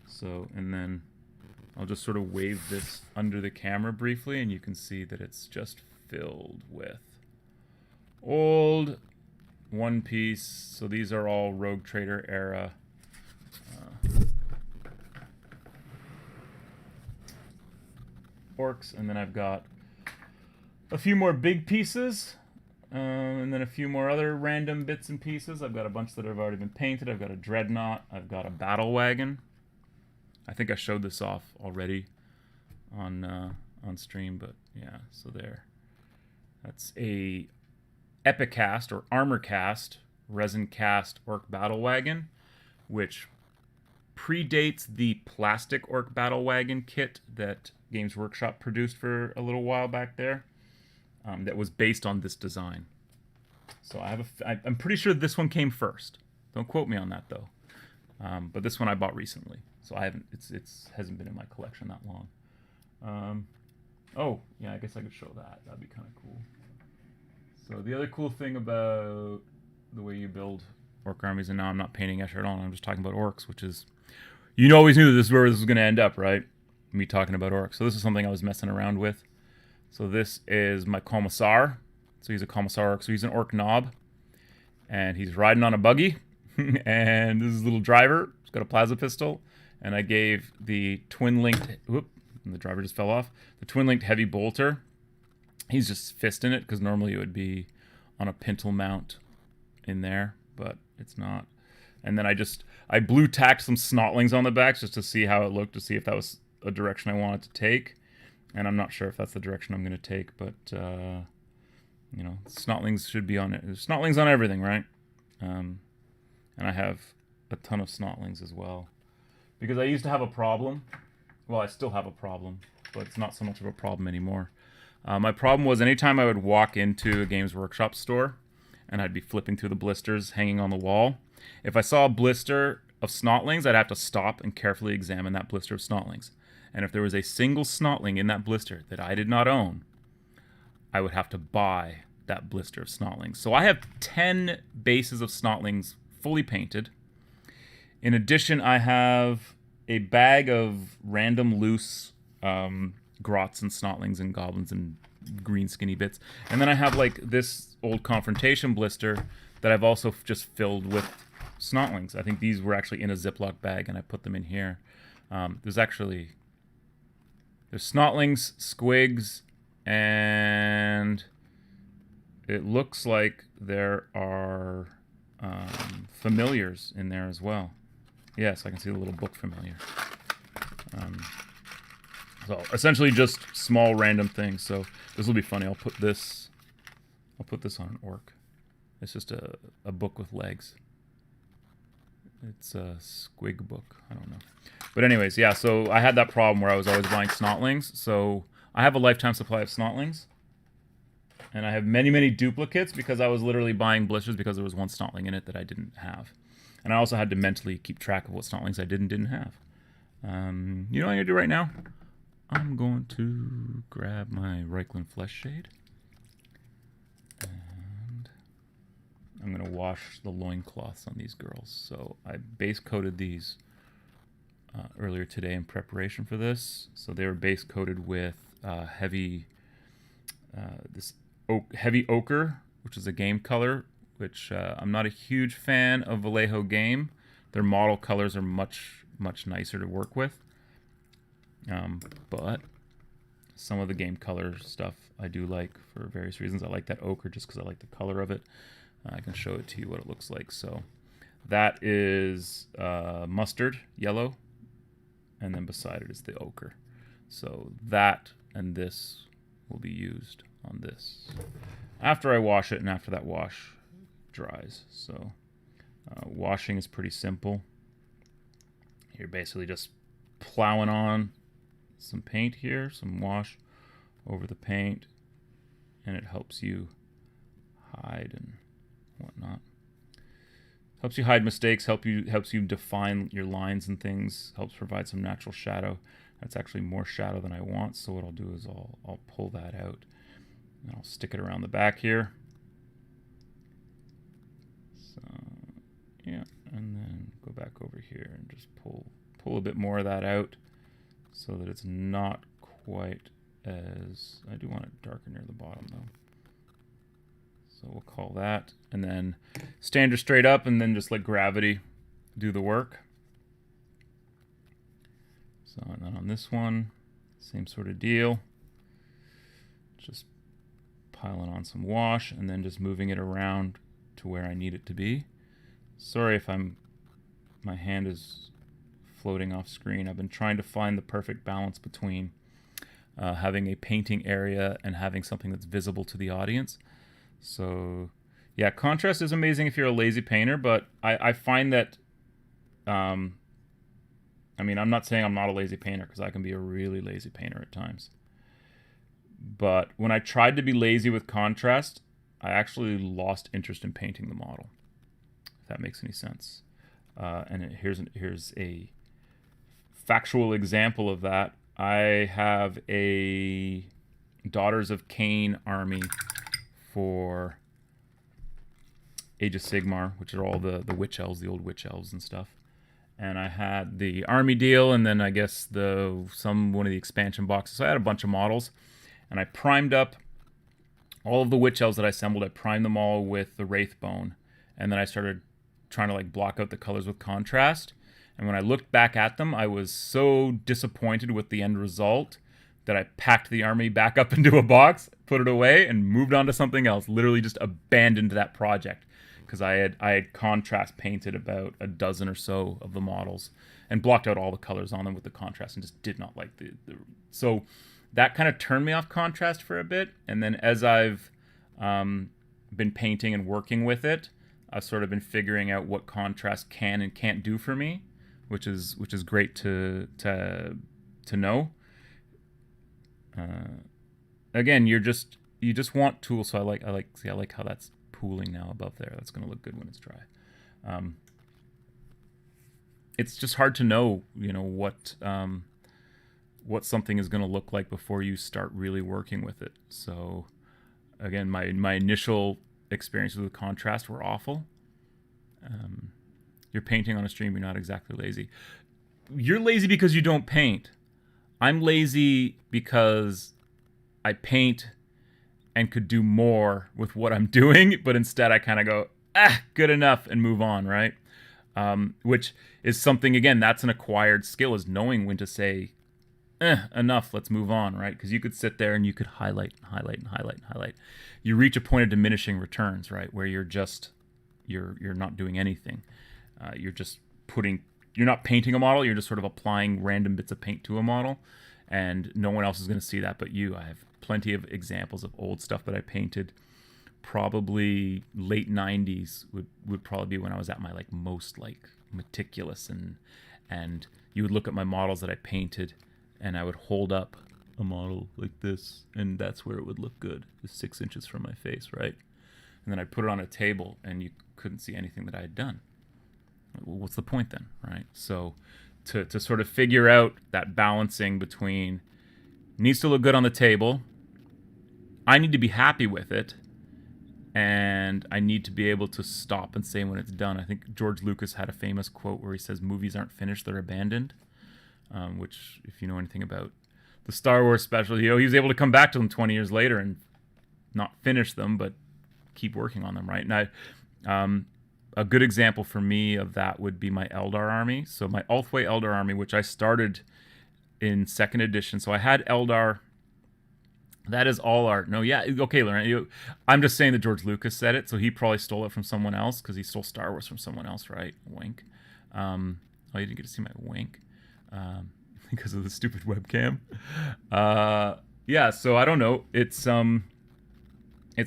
So, and then I'll just sort of wave this under the camera briefly, and you can see that it's just filled with old One Piece. So these are all Rogue Trader era orcs, and then I've got a few more big pieces, and then a few more other random bits and pieces. I've got a bunch that have already been painted. I've got a dreadnought. I've got a battle wagon. I think I showed this off already on stream, but yeah. So there. That's a Epicast or Armor Cast resin cast orc battle wagon, which predates the plastic orc battle wagon kit that Games Workshop produced for a little while back there. That was based on this design. So I'm pretty sure this one came first. Don't quote me on that though. But this one I bought recently, so I haven't. It's hasn't been in my collection that long. Oh yeah, I guess I could show that. That'd be kind of cool. So the other cool thing about the way you build orc armies, and now I'm not painting Escher at all. I'm just talking about orcs, which is, you always knew this is where this was going to end up, right? Me talking about orcs. So this is something I was messing around with. So this is my commissar. So he's a commissar orc. So he's an orc knob, and he's riding on a buggy. And this is a little driver. He's got a plasma pistol, and I gave the twin-linked. Whoop! And the driver just fell off. The twin-linked heavy bolter. He's just fisting it, because normally it would be on a pintle mount in there, but it's not. And then I blue tacked some snotlings on the backs just to see how it looked, to see if that was a direction I wanted to take. And I'm not sure if that's the direction I'm going to take, but you know, snotlings should be on it. There's snotlings on everything, right? And I have a ton of snotlings as well, because I used to have a problem. Well, I still have a problem, but it's not so much of a problem anymore. My problem was anytime I would walk into a Games Workshop store and I'd be flipping through the blisters hanging on the wall, if I saw a blister of snotlings, I'd have to stop and carefully examine that blister of snotlings. And if there was a single snotling in that blister that I did not own, I would have to buy that blister of snotlings. So I have 10 bases of snotlings fully painted. In addition, I have a bag of random loose grots and snotlings and goblins and green skinny bits. And then I have like this old confrontation blister that I've also just filled with snotlings. I think these were actually in a Ziploc bag and I put them in here. There's snotlings, squigs, and it looks like there are familiars in there as well. Yes, I can see the little book familiar. So essentially just small random things. So this will be funny. I'll put this on an orc. It's just a book with legs. It's a squig book. I don't know. But anyways, yeah, so I had that problem where I was always buying snotlings. So I have a lifetime supply of snotlings. And I have many, many duplicates because I was literally buying blisters because there was one snotling in it that I didn't have. And I also had to mentally keep track of what snotlings I did and didn't have. You know what I'm going to do right now? I'm going to grab my Reichland Flesh Shade. And I'm going to wash the loincloths on these girls. So I base coated these earlier today in preparation for this. So they were base coated with heavy ochre, which is a game color, which I'm not a huge fan of Vallejo game. Their model colors are much nicer to work with. But some of the game color stuff I do like for various reasons. I like that ochre just because I like the color of it. I can show it to you what it looks like. So that is mustard yellow, and then beside it is the ochre. So that and this will be used on this after I wash it and after that wash dries. So washing is pretty simple. You're basically just plowing on some paint here, some wash over the paint, and it helps you hide and whatnot. Helps you hide mistakes, helps you define your lines and things, helps provide some natural shadow. That's actually more shadow than I want, so what I'll do is I'll pull that out and I'll stick it around the back here. So yeah, and then go back over here and just pull a bit more of that out so that it's not quite as... I do want it darker near the bottom though. So we'll call that, and then stand her straight up and then just let gravity do the work. So and then on this one, same sort of deal. Just piling on some wash and then just moving it around to where I need it to be. Sorry if my hand is floating off screen. I've been trying to find the perfect balance between having a painting area and having something that's visible to the audience. So yeah, contrast is amazing if you're a lazy painter, but I find that I mean, I'm not saying I'm not a lazy painter, because I can be a really lazy painter at times. But when I tried to be lazy with contrast, I actually lost interest in painting the model, if that makes any sense. Here's a factual example of that. I have a Daughters of Cain army for Age of Sigmar, which are all the witch elves, the old witch elves and stuff. And I had the army deal, and then I guess one of the expansion boxes. So I had a bunch of models, and I primed up all of the witch elves that I assembled. I primed them all with the Wraithbone, and then I started trying to like block out the colors with contrast. And when I looked back at them, I was so disappointed with the end result that I packed the army back up into a box, put it away, and moved on to something else. Literally just abandoned that project, because I had contrast painted about a dozen or so of the models and blocked out all the colors on them with the contrast, and just did not like the so that kind of turned me off contrast for a bit. And then as I've been painting and working with it, I've sort of been figuring out what contrast can and can't do for me, which is great to know. Again, you just want tools. So I like how that's pooling now above there. That's going to look good when it's dry. It's just hard to know, what something is going to look like before you start really working with it. So again, my initial experiences with contrast were awful. You're painting on a stream, you're not exactly lazy. You're lazy because you don't paint. I'm lazy because I paint and could do more with what I'm doing, but instead I kind of go, good enough, and move on, right? Which is something, again, that's an acquired skill, is knowing when to say, enough, let's move on, right? Because you could sit there and you could highlight and highlight and highlight and highlight. You reach a point of diminishing returns, right? Where you're not doing anything. You're not painting a model, you're just sort of applying random bits of paint to a model, and no one else is going to see that but you. I have plenty of examples of old stuff that I painted. Probably late 90s would probably be when I was at my most meticulous, and you would look at my models that I painted, and I would hold up a model like this, and that's where it would look good, just 6 inches from my face, right? And then I'd put it on a table, and you couldn't see anything that I had done. Well, what's the point then, right? So to sort of figure out that balancing between needs to look good on the table, I need to be happy with it, and I need to be able to stop and say when it's done. I think George Lucas had a famous quote where he says, movies aren't finished, they're abandoned, which, if you know anything about the Star Wars special, he was able to come back to them 20 years later and not finish them, but keep working on them, right? And a good example for me of that would be my Eldar army. So my Ulthwé Eldar army, which I started in 2nd edition. So I had Eldar. That is all art. No, yeah, okay, Laurent. I'm just saying that George Lucas said it, so he probably stole it from someone else, because he stole Star Wars from someone else, right? Wink. Oh, you didn't get to see my wink because of the stupid webcam. Yeah, so I don't know. It's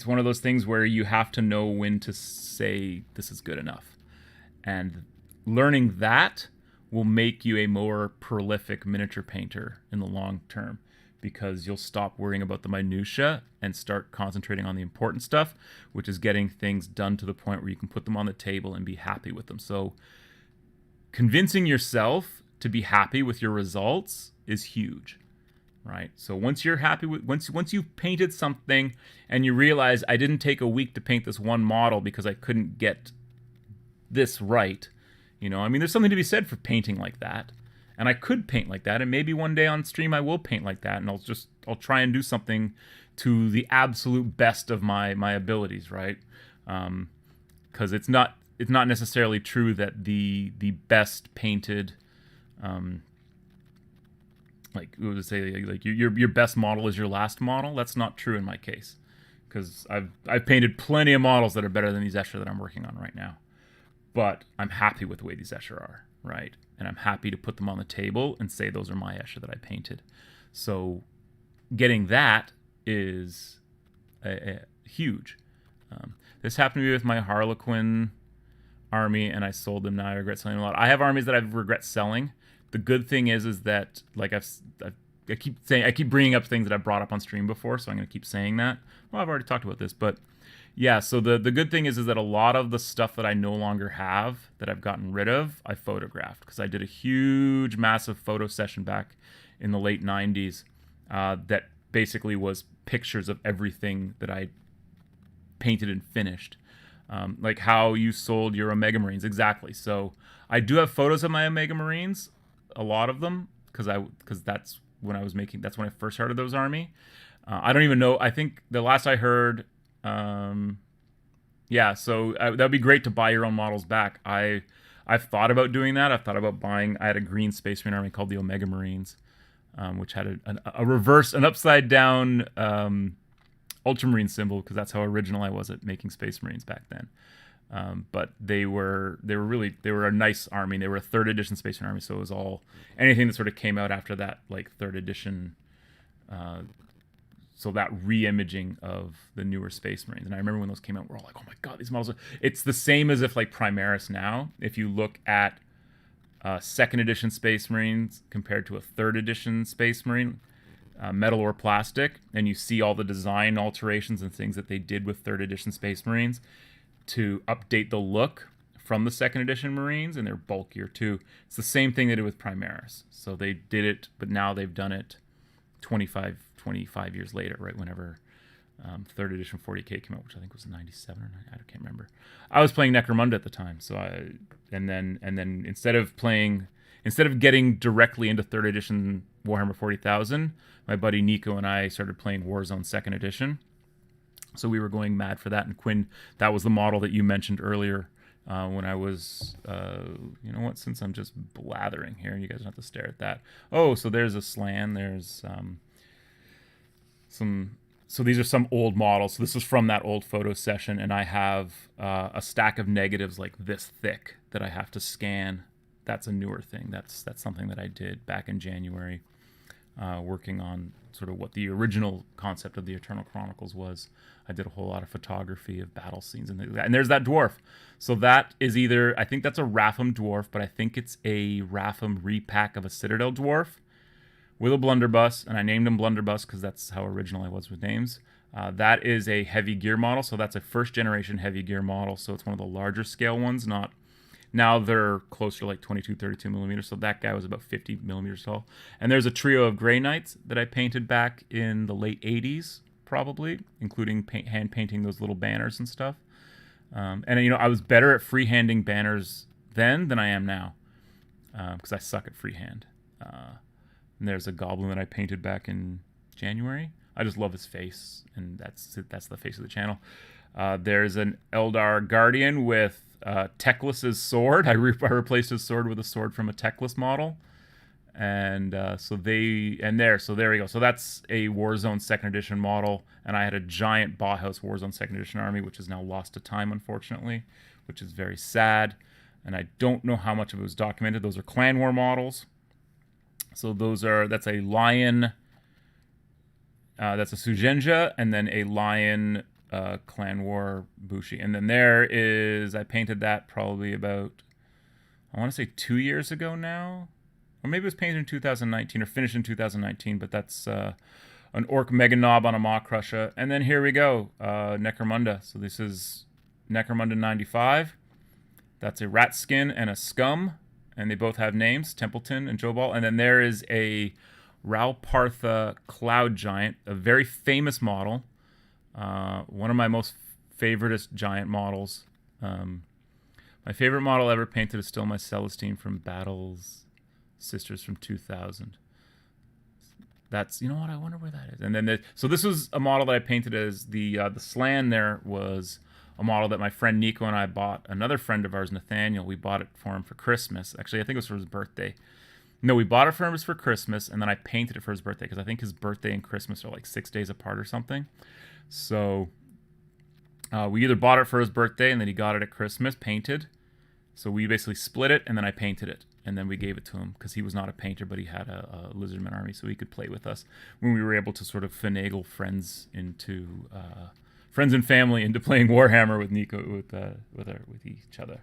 one of those things where you have to know when to say this is good enough. And learning that will make you a more prolific miniature painter in the long term, because you'll stop worrying about the minutia and start concentrating on the important stuff, which is getting things done to the point where you can put them on the table and be happy with them. So convincing yourself to be happy with your results is huge. Right. So once you're happy with once you've painted something and you realize, I didn't take a week to paint this one model because I couldn't get this right. I mean, there's something to be said for painting like that. And I could paint like that, and maybe one day on stream I will paint like that, and I'll try and do something to the absolute best of my abilities, right? Because it's not necessarily true that the best painted we would say, your best model is your last model. That's not true in my case, because I've painted plenty of models that are better than these Escher that I'm working on right now. But I'm happy with the way these Escher are, right? And I'm happy to put them on the table and say those are my Escher that I painted. So getting that is huge. This happened to me with my Harlequin army, and I sold them. Now I regret selling a lot. I have armies that I regret selling the good thing is that like I keep bringing up things that I've brought up on stream before, so I'm going to keep saying that. Well, I've already talked about this, but yeah. So the good thing is that a lot of the stuff that I no longer have that I've gotten rid of, I photographed because I did a huge, massive photo session back in the late '90s that basically was pictures of everything that I painted and finished. Like how you sold your Omega Marines, exactly. So I do have photos of my Omega Marines, a lot of them, because that's when I was making. That's when I first started those army. I don't even know. I think the last I heard, yeah. So that'd be great to buy your own models back. I've thought about doing that. I've thought about buying. I had a green Space Marine army called the Omega Marines, which had a reverse, an upside down Ultramarine symbol, because that's how original I was at making Space Marines back then. But they were a nice army. They were a 3rd edition Space Marine army, so it was all anything that sort of came out after that, like 3rd edition. So that re-imaging of the newer Space Marines, and I remember when those came out, we're all like, "Oh my god, these models!" It's the same as if like Primaris now. If you look at 2nd edition Space Marines compared to a 3rd edition Space Marine, metal or plastic, and you see all the design alterations and things that they did with 3rd edition Space Marines to update the look from the 2nd edition Marines, and they're bulkier too. It's the same thing they did with Primaris. So they did it, but now they've done it 25 years later, right? Whenever 3rd edition 40K came out, which I think was 97 or 90, I can't remember. I was playing Necromunda at the time, so and then instead of getting directly into 3rd edition Warhammer 40,000, my buddy Nico and I started playing Warzone 2nd edition. So we were going mad for that. And Quinn, that was the model that you mentioned earlier when I was, you know what, since I'm just blathering here, you guys don't have to stare at that. Oh, so there's a Slan. There's so these are some old models. So this is from that old photo session. And I have a stack of negatives like this thick that I have to scan. That's a newer thing. That's something that I did back in January, working on sort of what the original concept of the Eternal Chronicles was. I did a whole lot of photography of battle scenes and things like that. And there's that dwarf. So that is either, I think that's a Rapham dwarf, but I think it's a Rapham repack of a Citadel dwarf with a blunderbuss, and I named him Blunderbuss because that's how original I was with names. That is a heavy gear model, so that's a 1st generation heavy gear model, so it's one of the larger scale ones, not... Now they're closer to like 22, 32 millimeters, so that guy was about 50 millimeters tall. And there's a trio of Grey Knights that I painted back in the late 80s, probably, including hand painting those little banners and stuff. And, you know, I was better at freehanding banners then than I am now, because I suck at freehand. And there's a goblin that I painted back in January. I just love his face, and that's the face of the channel. There's an Eldar Guardian with Teclis's sword. I replaced his sword with a sword from a Teclis model, and so there we go. So that's a Warzone 2nd edition model, and I had a giant Bauhaus Warzone 2nd edition army, which is now lost to time, unfortunately, which is very sad. And I don't know how much of it was documented. Those are Clan War models. So that's a lion. That's a Sujenja, and then a lion. Clan War Bushi. And then I painted that probably about, I want to say 2 years ago now, or maybe it was painted in 2019 or finished in 2019, but that's an Orc Mega Knob on a Maw Crusher. And then here we go, Necromunda. So this is Necromunda 95. That's a Rat Skin and a Scum, and they both have names, Templeton and Jobal. And then there is a Raupartha Cloud Giant, a very famous model. One of my most favoritist giant models. My favorite model ever painted is still my Celestine from Battles Sisters from 2000. That's, you know what, I wonder where that is. And then so this was a model that I painted as the Slan. There was a model that my friend Nico and I bought. Another friend of ours, Nathaniel, we bought it for him for Christmas. Actually, I think it was for his birthday. No, we bought it for him for Christmas, and then I painted it for his birthday, because I think his birthday and Christmas are like 6 days apart or something. So we either bought it for his birthday and then he got it at Christmas painted. So we basically split it, and then I painted it, and then we gave it to him because he was not a painter, but he had a Lizardman army, so he could play with us when we were able to sort of finagle friends and family into playing Warhammer with Nico with each other.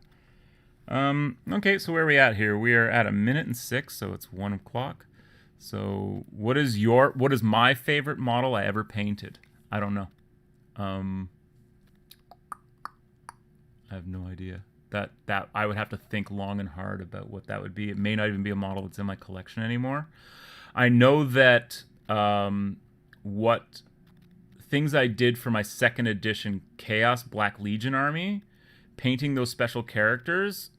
Okay, so where are we at here? We are at 1:06, so it's 1 o'clock. So what is my favorite model I ever painted? I don't know. Um, I have no idea. That I would have to think long and hard about what that would be. It may not even be a model that's in my collection anymore. I know that what things I did for my second edition Chaos Black Legion army, painting those special characters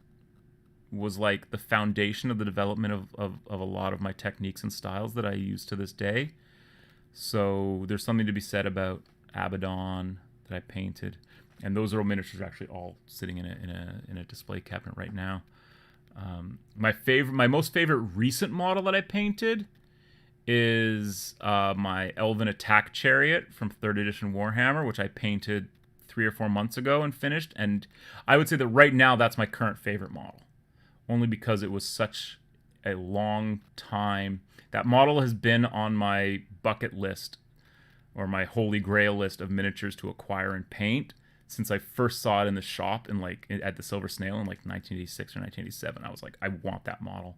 was like the foundation of the development of a lot of my techniques and styles that I use to this day. So there's something to be said about Abaddon that I painted, and those old miniatures are actually all sitting in a display cabinet right now. My most favorite recent model that I painted is my Elven Attack Chariot from 3rd edition Warhammer, which I painted 3 or 4 months ago and finished. And I would say that right now that's my current favorite model, only because it was such a long time. That model has been on my bucket list, or my holy grail list of miniatures to acquire and paint, since I first saw it in the shop at the Silver Snail in like 1986 or 1987. I was like, I want that model.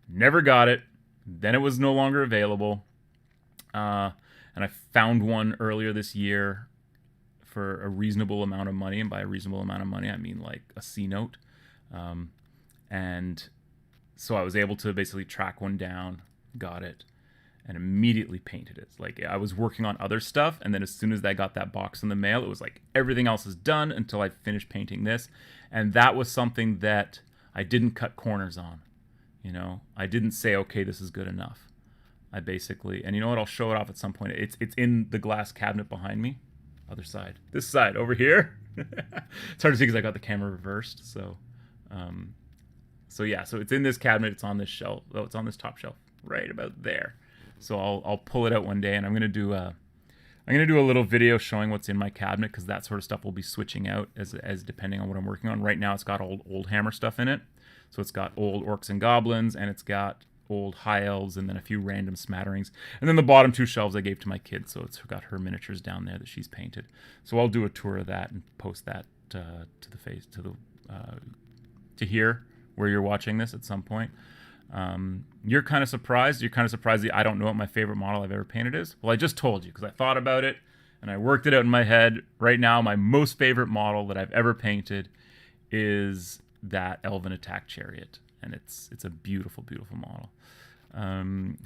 Never got it. Then it was no longer available. And I found one earlier this year for a reasonable amount of money. And by a reasonable amount of money, I mean like a C note. And so I was able to basically track one down, got it, and immediately painted it. Like, I was working on other stuff, and then as soon as I got that box in the mail, it was like everything else is done until I finished painting this. And that was something that I didn't cut corners on. You know, I didn't say, okay, this is good enough. I basically, and you know what? I'll show it off at some point. It's in the glass cabinet behind me. Other side. This side over here. It's hard to see because I got the camera reversed. So yeah, so it's in this cabinet. It's on this shelf. Oh, it's on this top shelf right about there. So I'll pull it out one day, and I'm gonna do a little video showing what's in my cabinet, because that sort of stuff will be switching out as depending on what I'm working on. Right now, it's got old Hammer stuff in it. So it's got old orcs and goblins, and it's got old high elves, and then a few random smatterings. And then the bottom 2 shelves I gave to my kid, so it's got her miniatures down there that she's painted. So I'll do a tour of that and post that to here where you're watching this at some point. You're kind of surprised. You're kind of surprised that I don't know what my favorite model I've ever painted is. Well, I just told you, because I thought about it and I worked it out in my head. Right now, my most favorite model that I've ever painted is that Elven Attack Chariot, and it's a beautiful, beautiful model.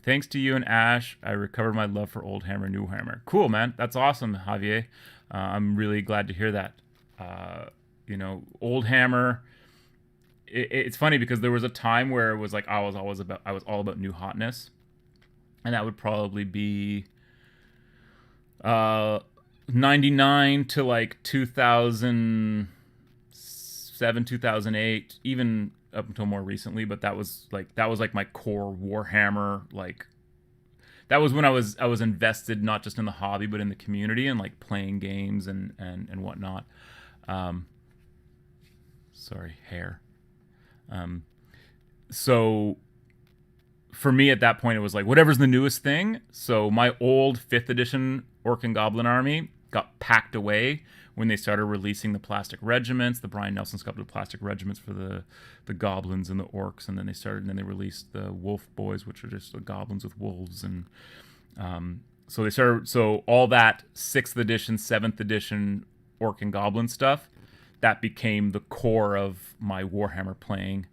Thanks to you and Ash, I recovered my love for Old Hammer, New Hammer. Cool, man. That's awesome, Javier. I'm really glad to hear that. Old Hammer. It's funny because there was a time where it was like I was all about new hotness, and that would probably be 99 to like 2007, 2008, even up until more recently. But that was like my core Warhammer. Like, that was when I was invested not just in the hobby but in the community and like playing games and whatnot. Sorry, hair. So for me at that point, it was like whatever's the newest thing. So my old 5th edition Orc and Goblin army got packed away when they started releasing the plastic regiments, the Brian Nelson sculpted plastic regiments for the goblins and the orcs, and then they released the wolf boys, which are just the goblins with wolves. And so all that 6th edition, 7th edition Orc and Goblin stuff, that became the core of my Warhammer playing.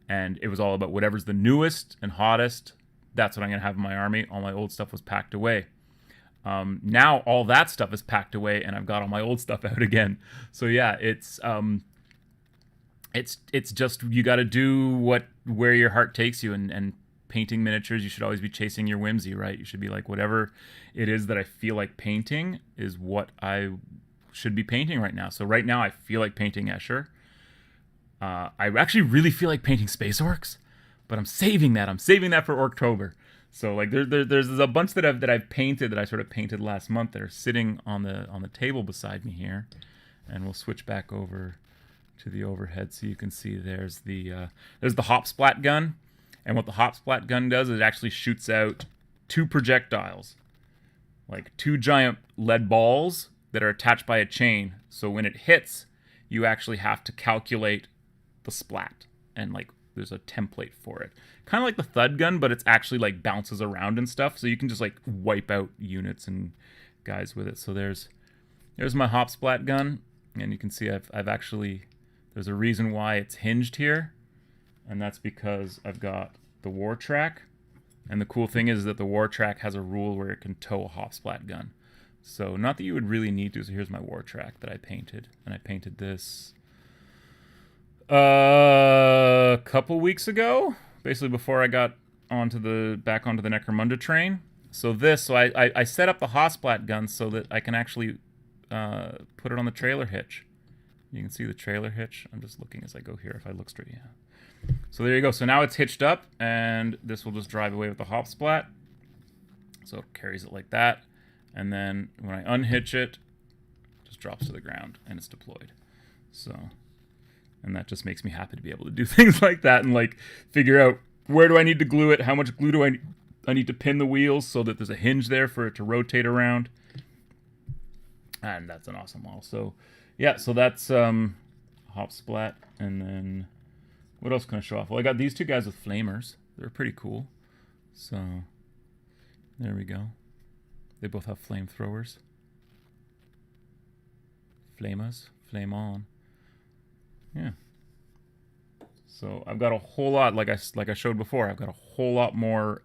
And it was all about whatever's the newest and hottest. That's what I'm going to have in my army. All my old stuff was packed away. Now all that stuff is packed away, and I've got all my old stuff out again. So yeah, it's just, you got to do where your heart takes you, and painting miniatures, you should always be chasing your whimsy, right? You should be like, whatever it is that I feel like painting is what I should be painting right now. So right now I feel like painting Escher. I actually really feel like painting Space Orcs, but I'm saving that. I'm saving that for October. So like there's a bunch that I've painted, that I sort of painted last month, that are sitting on the table beside me here, and we'll switch back over to the overhead so you can see there's the hop splat gun, and what the hop splat gun does is it actually shoots out 2 projectiles, like 2 giant lead balls that are attached by a chain. So when it hits, you actually have to calculate the splat, and like there's a template for it, kind of like the thud gun, but it's actually like bounces around and stuff, so you can just like wipe out units and guys with it. So there's my hop splat gun, and you can see I've actually, there's a reason why it's hinged here, and that's because I've got the war track. And the cool thing is that the war track has a rule where it can tow a hop splat gun. So not that you would really need to. So here's my war track that I painted, and I painted this a couple weeks ago, basically before I got back onto the Necromunda train. So I set up the hop splat gun so that I can actually put it on the trailer hitch. You can see the trailer hitch. I'm just looking as I go here. If I look straight, yeah. So there you go. So now it's hitched up, and this will just drive away with the hop splat. So it carries it like that. And then when I unhitch it, it just drops to the ground, and it's deployed. So, and that just makes me happy to be able to do things like that and like figure out where do I need to glue it, how much glue do I need to pin the wheels so that there's a hinge there for it to rotate around. And that's an awesome model. So yeah, so that's hop splat. And then what else can I show off? Well, I got these two guys with flamers. They're pretty cool. So there we go. They both have flamethrowers. Flamers, flame on. Yeah. So I've got a whole lot, like I showed before, I've got a whole lot more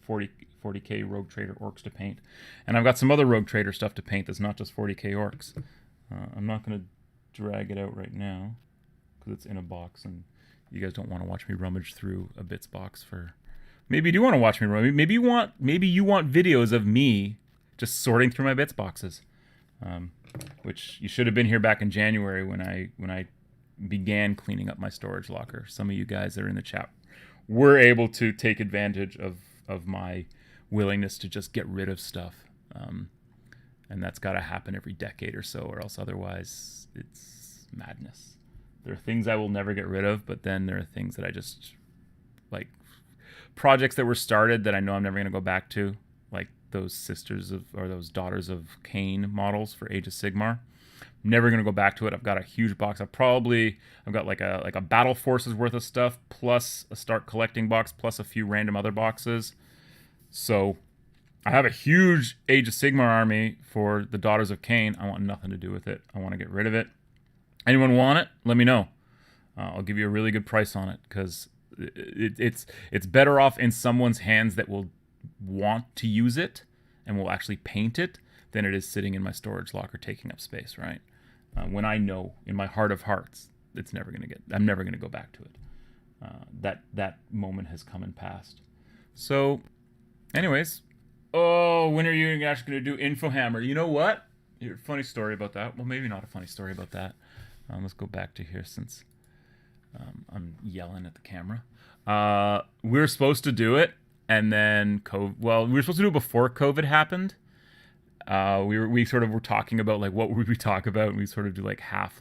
40k Rogue Trader orcs to paint. And I've got some other Rogue Trader stuff to paint that's not just 40k orcs. I'm not going to drag it out right now because it's in a box, and you guys don't want to watch me rummage through a bits box for... Maybe you do want to watch me rummage. Maybe you want videos of me just sorting through my bits boxes. Which you should have been here back in January when I began cleaning up my storage locker. Some of you guys that are in the chat were able to take advantage of my willingness to just get rid of stuff. And that's got to happen every decade or so, or else otherwise it's madness. There are things I will never get rid of, but then there are things that I just, like projects that were started that I know I'm never going to go back to, like those those Daughters of Cain models for Age of Sigmar. I'm never going to go back to it. I've got a huge box. I've got like a Battle Forces worth of stuff, plus a Start Collecting box, plus a few random other boxes. So I have a huge Age of Sigmar army for the Daughters of Cain. I want nothing to do with it. I want to get rid of it. Anyone want it? Let me know. I'll give you a really good price on it, because it's better off in someone's hands that will want to use it and will actually paint it than it is sitting in my storage locker taking up space, right? When I know in my heart of hearts I'm never going to go back to it. That moment has come and passed. So anyways, when are you actually going to do Infohammer? You know what? Funny story about that. Well, maybe not a funny story about that. Let's go back to here since I'm yelling at the camera. We were supposed to do it, and then we were supposed to do it before COVID happened. We sort of were talking about like what would we talk about, and we sort of do like half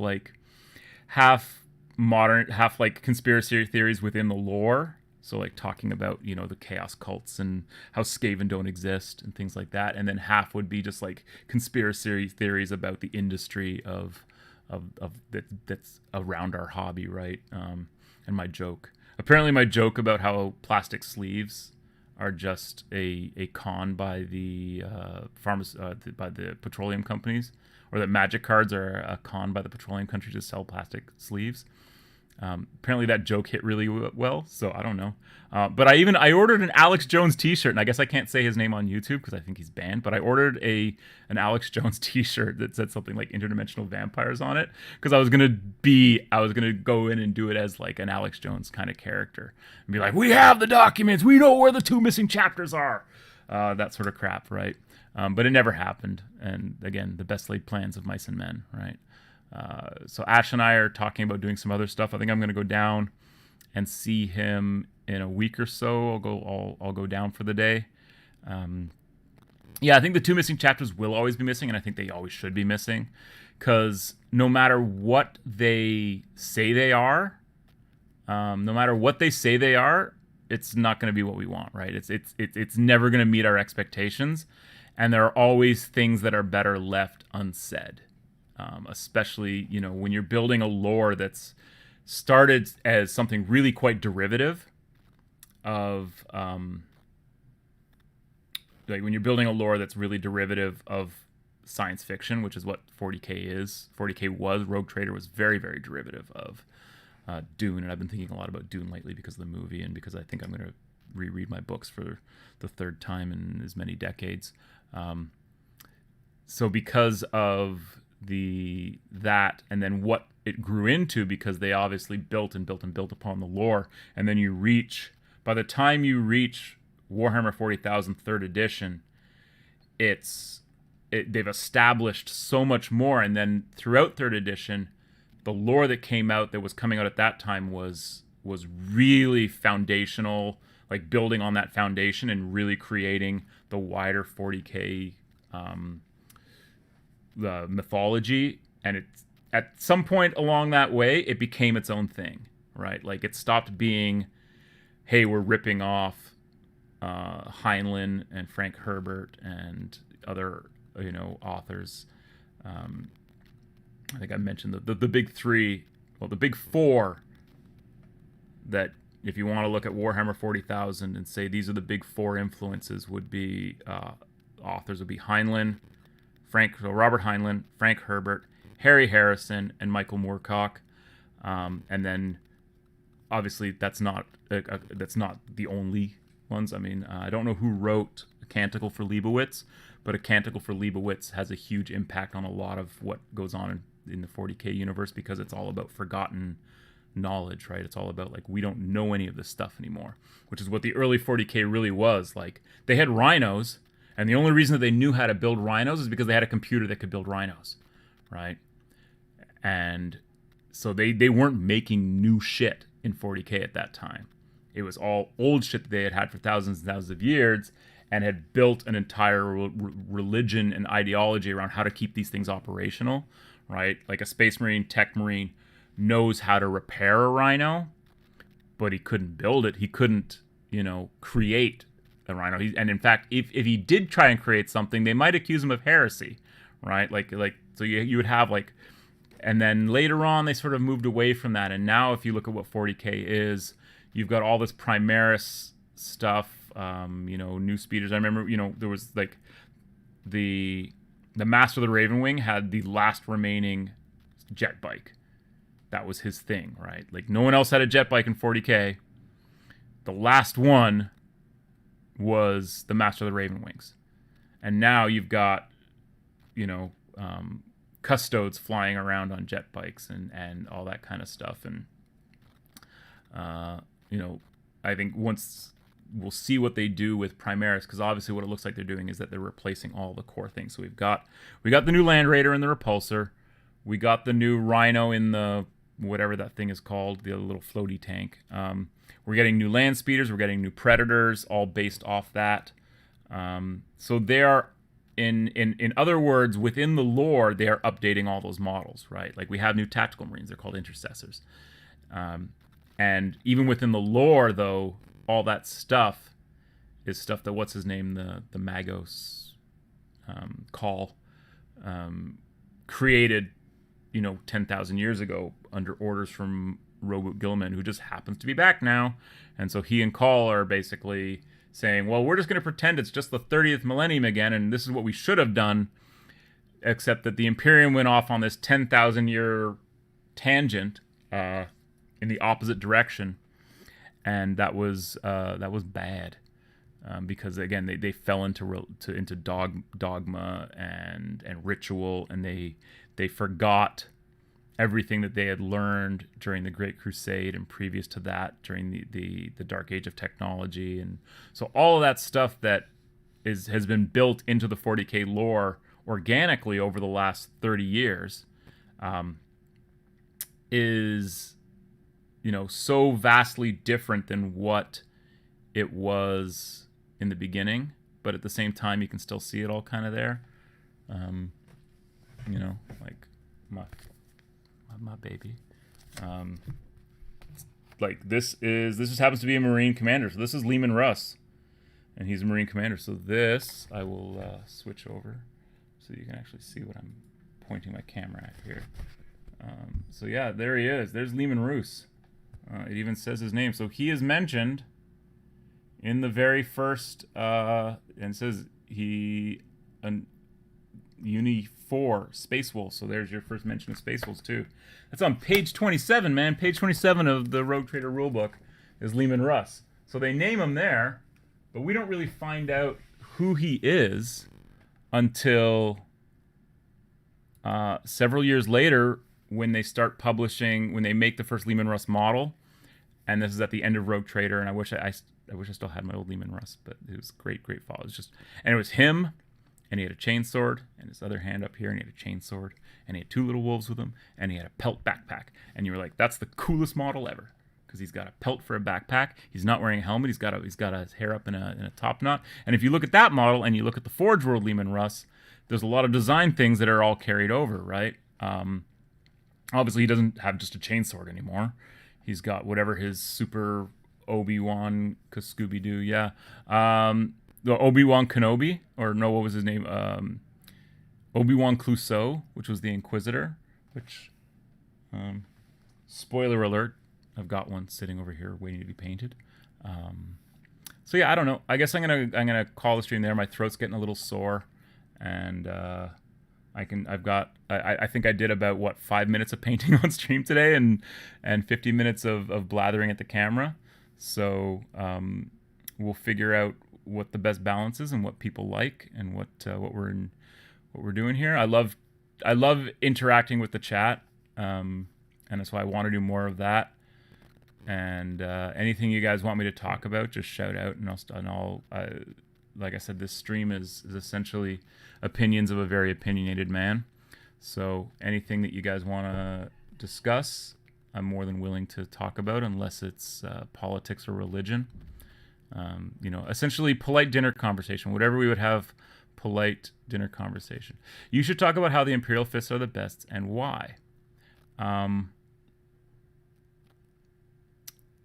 modern, half like conspiracy theories within the lore. So like talking about, the chaos cults and how Skaven don't exist and things like that, and then half would be just like conspiracy theories about the industry of that's around our hobby, right? And my joke about how plastic sleeves are just a con by the by the petroleum companies, or that magic cards are a con by the petroleum countries to sell plastic sleeves. Apparently that joke hit really well, so I don't know. But I ordered an Alex Jones t-shirt, and I guess I can't say his name on YouTube because I think he's banned, but I ordered an Alex Jones t-shirt that said something like interdimensional vampires on it, because I was going to go in and do it as like an Alex Jones kind of character and be like, we have the documents, we know where the 2 missing chapters are, that sort of crap, right? But it never happened. And again, the best laid plans of mice and men, right? So Ash and I are talking about doing some other stuff. I think I'm going to go down and see him in a week or so. I'll go down for the day. I think the 2 missing chapters will always be missing, and I think they always should be missing, because no matter what they say they are, it's not going to be what we want, right? It's never going to meet our expectations, and there are always things that are better left unsaid. Especially, when you're building a lore that's started as something really quite derivative of like when you're building a lore that's really derivative of science fiction, which is what 40K is. 40K was, Rogue Trader was very, very derivative of Dune, and I've been thinking a lot about Dune lately because of the movie and because I think I'm going to reread my books for the third time in as many decades. So because of that and then what it grew into, because they obviously built and built and built upon the lore, and then by the time you reach Warhammer 40,000 third edition, they've established so much more, and then throughout third edition, the lore that came out that was coming out at that time was really foundational, like building on that foundation and really creating the wider 40K the mythology. And at some point along that way, it became its own thing, right? Like it stopped being, hey, we're ripping off Heinlein and Frank Herbert and other authors. I think I mentioned the big three, well, the big four, that if you want to look at Warhammer 40,000 and say these are the big four influences, would be authors would be Robert Heinlein, Frank Herbert, Harry Harrison, and Michael Moorcock. And then obviously that's not the only ones. I mean, I don't know who wrote A Canticle for Leibowitz, but A Canticle for Leibowitz has a huge impact on a lot of what goes on in the 40K universe, because it's all about forgotten knowledge, right? It's all about, like, we don't know any of this stuff anymore, which is what the early 40K really was. Like, they had rhinos, and the only reason that they knew how to build rhinos is because they had a computer that could build rhinos, right? And so they weren't making new shit in 40K at that time. It was all old shit that they had for thousands and thousands of years, and had built an entire religion and ideology around how to keep these things operational, right? Like a Space Marine, Tech Marine knows how to repair a rhino, but he couldn't build it. He couldn't, create a rhino. And in fact, if he did try and create something, they might accuse him of heresy, right? So you would have and then later on they sort of moved away from that. And now if you look at what 40K is, you've got all this Primaris stuff, new speeders. I remember, there was like the Master of the Ravenwing had the last remaining jet bike. That was his thing, right? Like, no one else had a jet bike in 40K. The last one was the Master of the Ravenwings. And now you've got, custodes flying around on jet bikes and all that kind of stuff. And, I think once we'll see what they do with Primaris, because obviously what it looks like they're doing is that they're replacing all the core things. So we got the new Land Raider in the Repulsor. We got the new Rhino in the whatever that thing is called, the little floaty tank. We're getting new land speeders. We're getting new Predators, all based off that. So they are, in other words, within the lore, they are updating all those models, right? Like we have new Tactical Marines. They're called Intercessors. And even within the lore, though, all that stuff is stuff that, what's his name, the Magos Call created, 10,000 years ago under orders from Roboute Guilliman, who just happens to be back now. And so he and Call are basically saying, well, we're just going to pretend it's just the 30th millennium again, and this is what we should have done, except that the Imperium went off on this 10,000 year tangent in the opposite direction, and that was bad, because again they fell into dogma and ritual, and they forgot everything that they had learned during the Great Crusade and previous to that during the Dark Age of technology. And so all of that stuff that has been built into the 40K lore organically over the last 30 years is so vastly different than what it was in the beginning, but at the same time you can still see it all kind of there. Like my baby. Like this just happens to be a Marine commander. So this is Lehman Russ, and he's a Marine commander. So this I will switch over so you can actually see what I'm pointing my camera at here. So yeah, there he is. There's Lehman Roos. It even says his name. So he is mentioned in the very first, and says he, Uni 4, Space Wolves. So there's your first mention of Space Wolves too. That's on page 27, man. Page 27 of the Rogue Trader rulebook is Lehman Russ. So they name him there, but we don't really find out who he is until several years later when they start publishing, when they make the first Lehman Russ model. And this is at the end of Rogue Trader, and I wish I still had my old Lehman Russ, but it was great fall. It was just, and it was him, and he had a chainsword, and his other hand up here, and he had a chainsword, and he had 2 little wolves with him, and he had a pelt backpack. And you were like, that's the coolest model ever, because he's got a pelt for a backpack. He's not wearing a helmet. He's got his hair up in a top knot. And if you look at that model and you look at the Forge World Lehman Russ, there's a lot of design things that are all carried over, right? Obviously, he doesn't have just a chainsword anymore. He's got whatever his super Obi-Wan Scooby-Doo, yeah. The Obi-Wan Kenobi, or no, what was his name? Obi-Wan Clouseau, which was the Inquisitor, which, spoiler alert, I've got one sitting over here waiting to be painted. So yeah, I don't know. I guess I'm gonna call the stream there. My throat's getting a little sore, and I think I did about 5 minutes of painting on stream today, and 50 minutes of blathering at the camera. So we'll figure out what the best balance is and what people like and what we're doing here. I love interacting with the chat, and that's why I want to do more of that. And anything you guys want me to talk about, just shout out, and I'll like I said, this stream is essentially opinions of a very opinionated man. So anything that you guys want to discuss, I'm more than willing to talk about, unless it's politics or religion. Essentially polite dinner conversation, whatever we would have, polite dinner conversation. You should talk about how the Imperial Fists are the best and why. The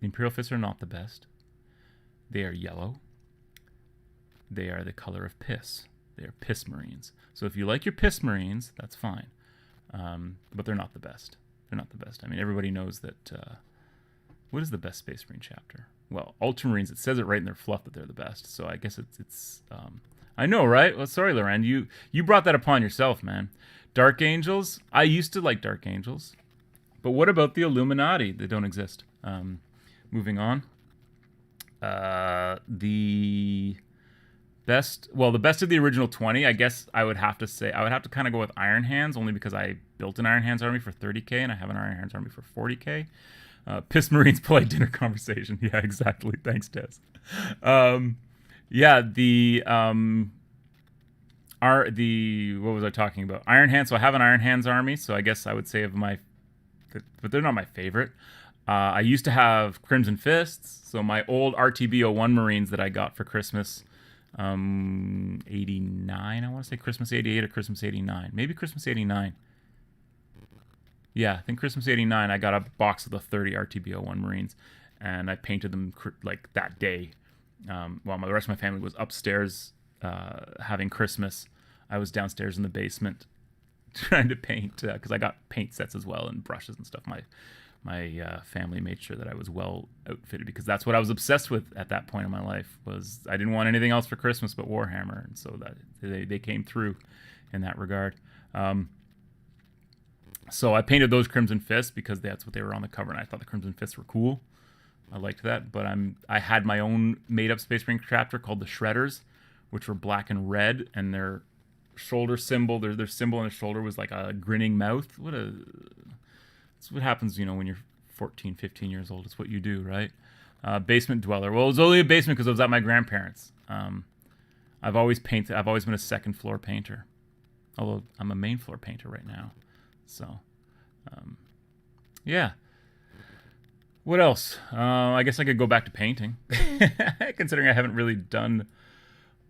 Imperial Fists are not the best. They are yellow. They are the color of piss. They are piss Marines. So if you like your piss Marines, that's fine. But they're not the best. They're not the best. I mean, everybody knows that. What is the best Space Marine chapter? Well, Ultramarines, it says it right in their fluff that they're the best. So I guess it's I know, right? Well, sorry, Loren. You brought that upon yourself, man. Dark Angels. I used to like Dark Angels. But what about the Illuminati? They don't exist. Moving on. The best of the original 20, I guess I would have to kind of go with Iron Hands, only because I built an Iron Hands army for 30k and I have an Iron Hands army for 40k. Piss Marines polite dinner conversation. Yeah, exactly. Thanks, Des. What was I talking about? Iron Hands. So I have an Iron Hands army. So I guess I would say but they're not my favorite. I used to have Crimson Fists. So my old RTB01 Marines that I got for Christmas, 89. I want to say Christmas 88 or Christmas 89. Maybe Christmas 89. Yeah, I think Christmas 89, I got a box of the 30 RTB01 Marines, and I painted them like that day. While the rest of my family was upstairs having Christmas, I was downstairs in the basement trying to paint, because I got paint sets as well and brushes and stuff. My family made sure that I was well outfitted, because that's what I was obsessed with at that point in my life. Was I didn't want anything else for Christmas but Warhammer, and so that they came through in that regard. So I painted those Crimson Fists because that's what they were on the cover, and I thought the Crimson Fists were cool. I liked that, but I had my own made-up Space Marine chapter called the Shredders, which were black and red, and their shoulder symbol, their symbol on the shoulder was like a grinning mouth. That's what happens, when you're 14, 15 years old. It's what you do, right? Basement Dweller. Well, it was only a basement because I was at my grandparents'. I've always been a second floor painter, although I'm a main floor painter right now. So, yeah. What else? I guess I could go back to painting, considering I haven't really done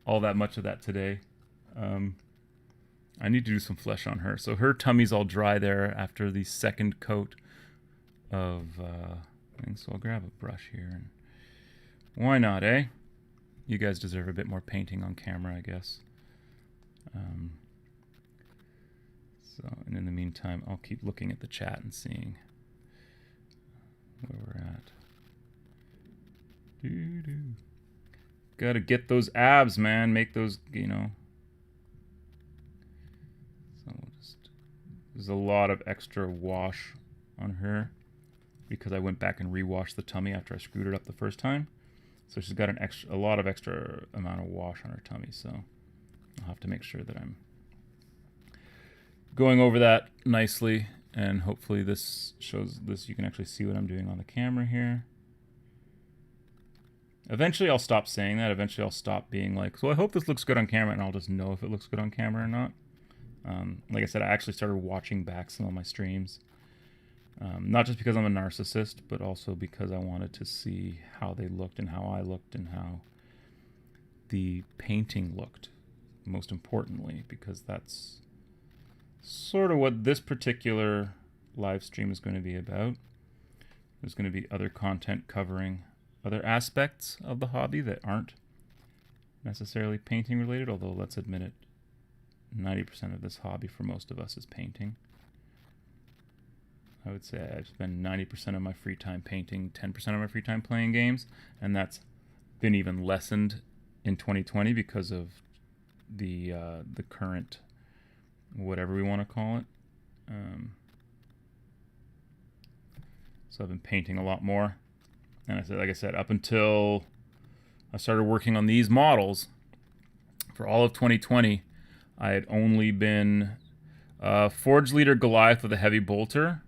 all that much of that today. I need to do some flesh on her. So her tummy's all dry there after the second coat of things. So I'll grab a brush here. And why not, eh? You guys deserve a bit more painting on camera, I guess. So, and in the meantime, I'll keep looking at the chat and seeing where we're at. Doo-doo. Gotta get those abs, man. Make those, you know. So we'll just, there's a lot of extra wash on her because I went back and re-washed the tummy after I screwed it up the first time. So she's got a lot of extra amount of wash on her tummy. So I'll have to make sure that I'm going over that nicely, and hopefully this shows this. You can actually see what I'm doing on the camera here. Eventually I'll stop saying that. Eventually I'll stop being like, so I hope this looks good on camera, and I'll just know if it looks good on camera or not. Like I said, I actually started watching back some of my streams. Not just because I'm a narcissist, but also because I wanted to see how they looked and how I looked and how the painting looked, most importantly, because that's sort of what this particular live stream is going to be about. There's going to be other content covering other aspects of the hobby that aren't necessarily painting related, although let's admit it, 90% of this hobby for most of us is painting. I would say I spend 90% of my free time painting, 10% of my free time playing games, and that's been even lessened in 2020 because of the current, whatever we want to call it. So I've been painting a lot more. And like I said, up until I started working on these models, for all of 2020, I had only been Forge Leader Goliath with a heavy bolter.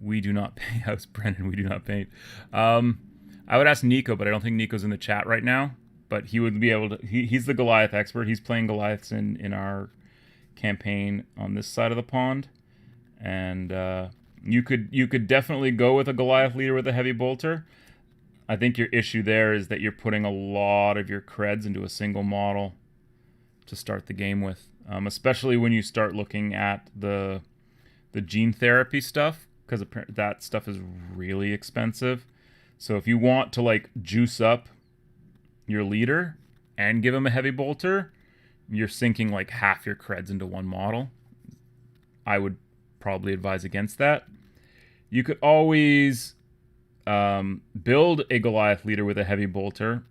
We do not paint. House Brennan, we do not paint. I would ask Nico, but I don't think Nico's in the chat right now. But he would be able to. He's the Goliath expert. He's playing Goliaths in our campaign on this side of the pond, and you could definitely go with a Goliath leader with a heavy bolter. I think your issue there is that you're putting a lot of your creds into a single model to start the game with, especially when you start looking at the gene therapy stuff, because that stuff is really expensive. So if you want to like juice up your leader and give him a heavy bolter, you're sinking like half your creds into one model. I would probably advise against that. You could always build a Goliath leader with a heavy bolter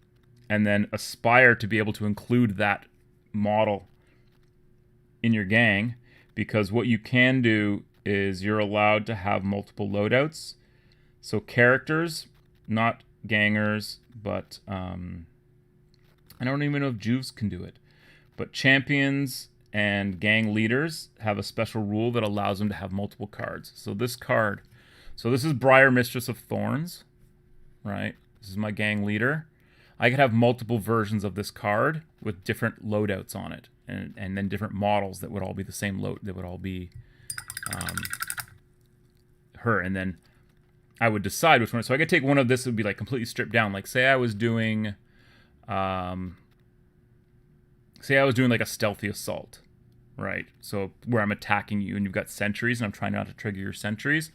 and then aspire to be able to include that model in your gang, because what you can do is you're allowed to have multiple loadouts. So characters, not gangers, but I don't even know if Juves can do it, but champions and gang leaders have a special rule that allows them to have multiple cards. So this card, so this is Briar Mistress of Thorns, right? This is my gang leader. I could have multiple versions of this card with different loadouts on it, and then different models that would all be the same load, that would all be her, and then I would decide which one. So I could take one of this, would be like completely stripped down. Like say I was doing like a stealthy assault, right? So where I'm attacking you and you've got sentries and I'm trying not to trigger your sentries.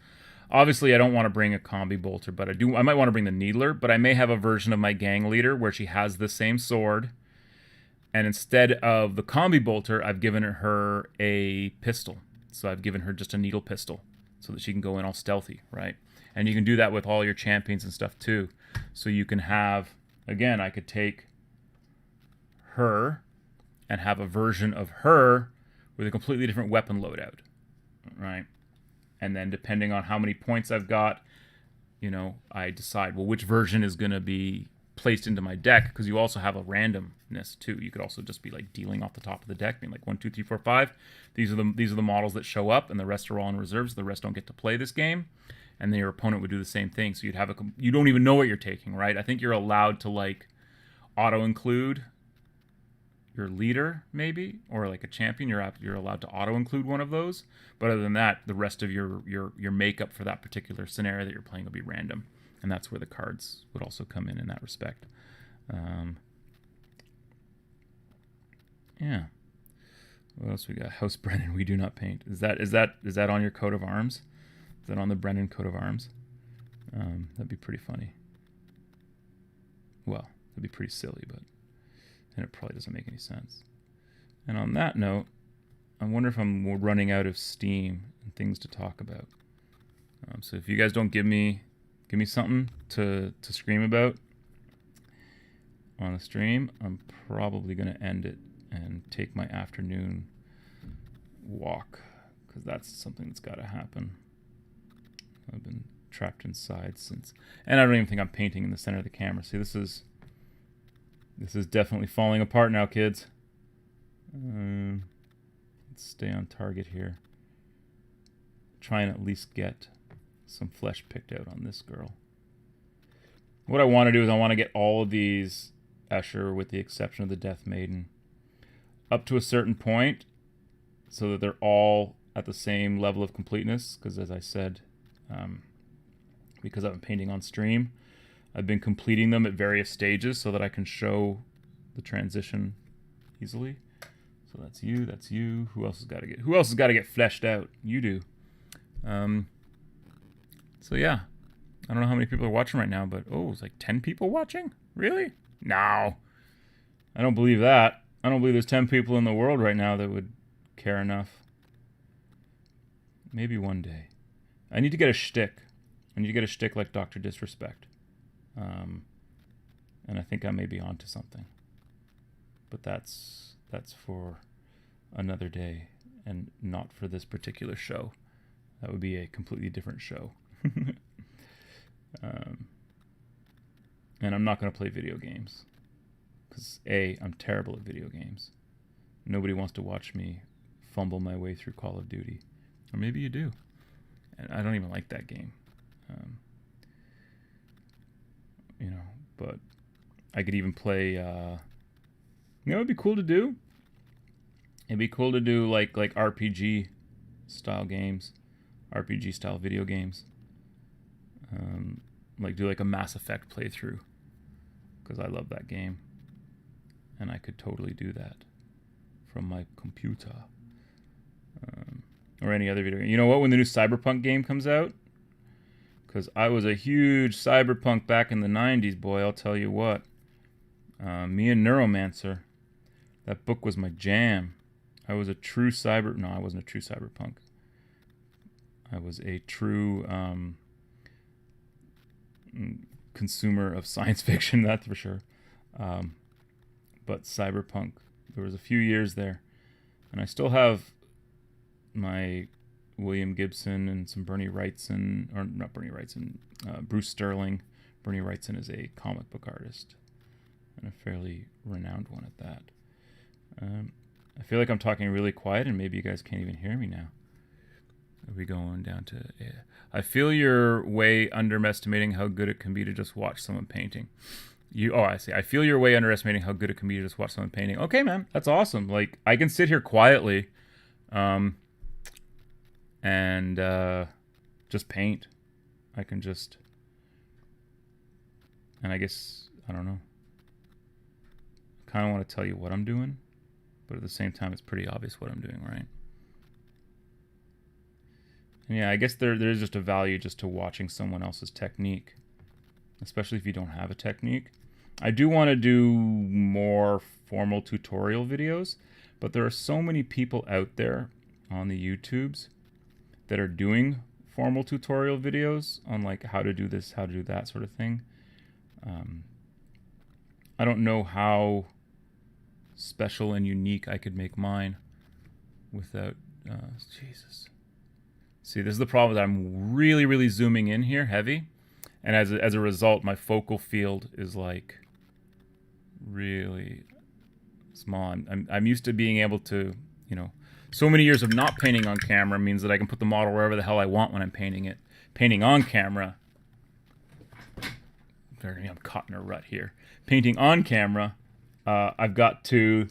Obviously, I don't want to bring a combi bolter, but I might want to bring the needler, but I may have a version of my gang leader where she has the same sword, and instead of the combi bolter, I've given her a pistol. So I've given her just a needle pistol so that she can go in all stealthy, right? And you can do that with all your champions and stuff too. So you can have, again, I could take her and have a version of her with a completely different weapon loadout, right? And then depending on how many points I've got, you know, I decide, well, which version is going to be placed into my deck, because you also have a randomness too. You could also just be like dealing off the top of the deck, being like 1, 2, 3, 4, 5. These are the models that show up, and the rest are all in reserves. The rest don't get to play this game, and then your opponent would do the same thing. So you'd have you don't even know what you're taking, right? I think you're allowed to like auto include your leader, maybe, or like a champion. You're allowed to auto include one of those, but other than that, the rest of your makeup for that particular scenario that you're playing will be random, and that's where the cards would also come in that respect. Yeah. What else we got? House Brennan, we do not paint. Is that on your coat of arms? Is that on the Brennan coat of arms? That'd be pretty funny. Well, that'd be pretty silly, but and it probably doesn't make any sense. And on that note, I wonder if I'm running out of steam and things to talk about. So if you guys don't give me something to scream about on the stream, I'm probably going to end it and take my afternoon walk, because that's something that's got to happen. I've been trapped inside since, and I don't even think I'm painting in the center of the camera. See, this is definitely falling apart now, kids. Let's stay on target here. Try and at least get some flesh picked out on this girl. What I want to do is I want to get all of these Escher, with the exception of the Death Maiden, up to a certain point so that they're all at the same level of completeness, because as I said, because I've been painting on stream, I've been completing them at various stages so that I can show the transition easily. So that's you, that's you. Who else has got to get fleshed out? You do. So yeah, I don't know how many people are watching right now, but it's like 10 people watching? Really? No. I don't believe that. I don't believe there's 10 people in the world right now that would care enough. Maybe one day. I need to get a shtick. I need to get a shtick like Dr. Disrespect. And I think I may be onto something. But that's for another day and not for this particular show. That would be a completely different show. And I'm not going to play video games. Because A, I'm terrible at video games. Nobody wants to watch me fumble my way through Call of Duty. Or maybe you do. And I don't even like that game. But I could even play, it'd be cool to do? It'd be cool to do like RPG style games. RPG style video games. Like do like a Mass Effect playthrough. Because I love that game. And I could totally do that from my computer. Or any other video game. You know what? When the new Cyberpunk game comes out, because I was a huge Cyberpunk back in the 90s, boy, I'll tell you what. Me and Neuromancer, that book was my jam. I was a true No, I wasn't a true cyberpunk. I was a true consumer of science fiction, that's for sure. But cyberpunk, there was a few years there. And I still have my William Gibson and some Bernie Wrightson, or not Bernie Wrightson, Bruce Sterling. Bernie Wrightson is a comic book artist, and a fairly renowned one at that. I feel like I'm talking really quiet, and maybe you guys can't even hear me now. Are we going down to... Yeah. I feel you're way underestimating how good it can be to just watch someone painting. I see. I feel you're way underestimating how good it can be to just watch someone painting. Okay, man, that's awesome. Like, I can sit here quietly, and just paint. I can just... And I guess, I don't know. I kind of want to tell you what I'm doing, but at the same time, it's pretty obvious what I'm doing, right? And yeah, I guess there's just a value just to watching someone else's technique, especially if you don't have a technique. I do want to do more formal tutorial videos, but there are so many people out there on the YouTubes that are doing formal tutorial videos on like how to do this, how to do that sort of thing. I don't know how special and unique I could make mine without Jesus. See, this is the problem, that I'm really, really zooming in here heavy, and as a result, my focal field is like really small. I'm used to being able to, so many years of not painting on camera means that I can put the model wherever the hell I want when I'm painting it. Painting on camera, I'm caught in a rut here. Painting on camera, I've got to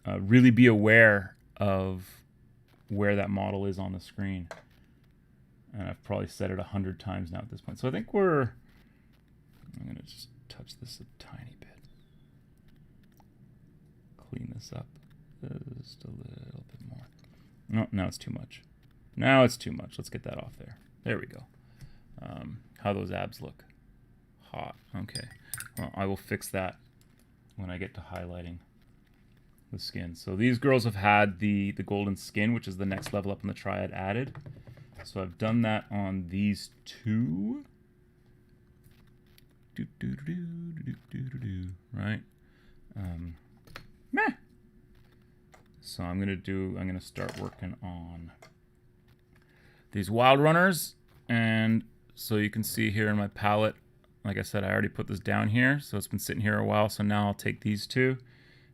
really be aware of where that model is on the screen. And I've probably said it 100 times now at this point. So I think I'm going to just touch this a tiny bit. Clean this up just a little bit more. No, now it's too much. Now it's too much. Let's get that off there. There we go. How those abs look. Hot. Okay. Well, I will fix that when I get to highlighting the skin. So these girls have had the golden skin, which is the next level up in the triad added. So I've done that on these two. Right? Meh. So I'm gonna start working on these wild runners, and so you can see here in my palette, like I said, I already put this down here, so it's been sitting here a while. So now I'll take these two,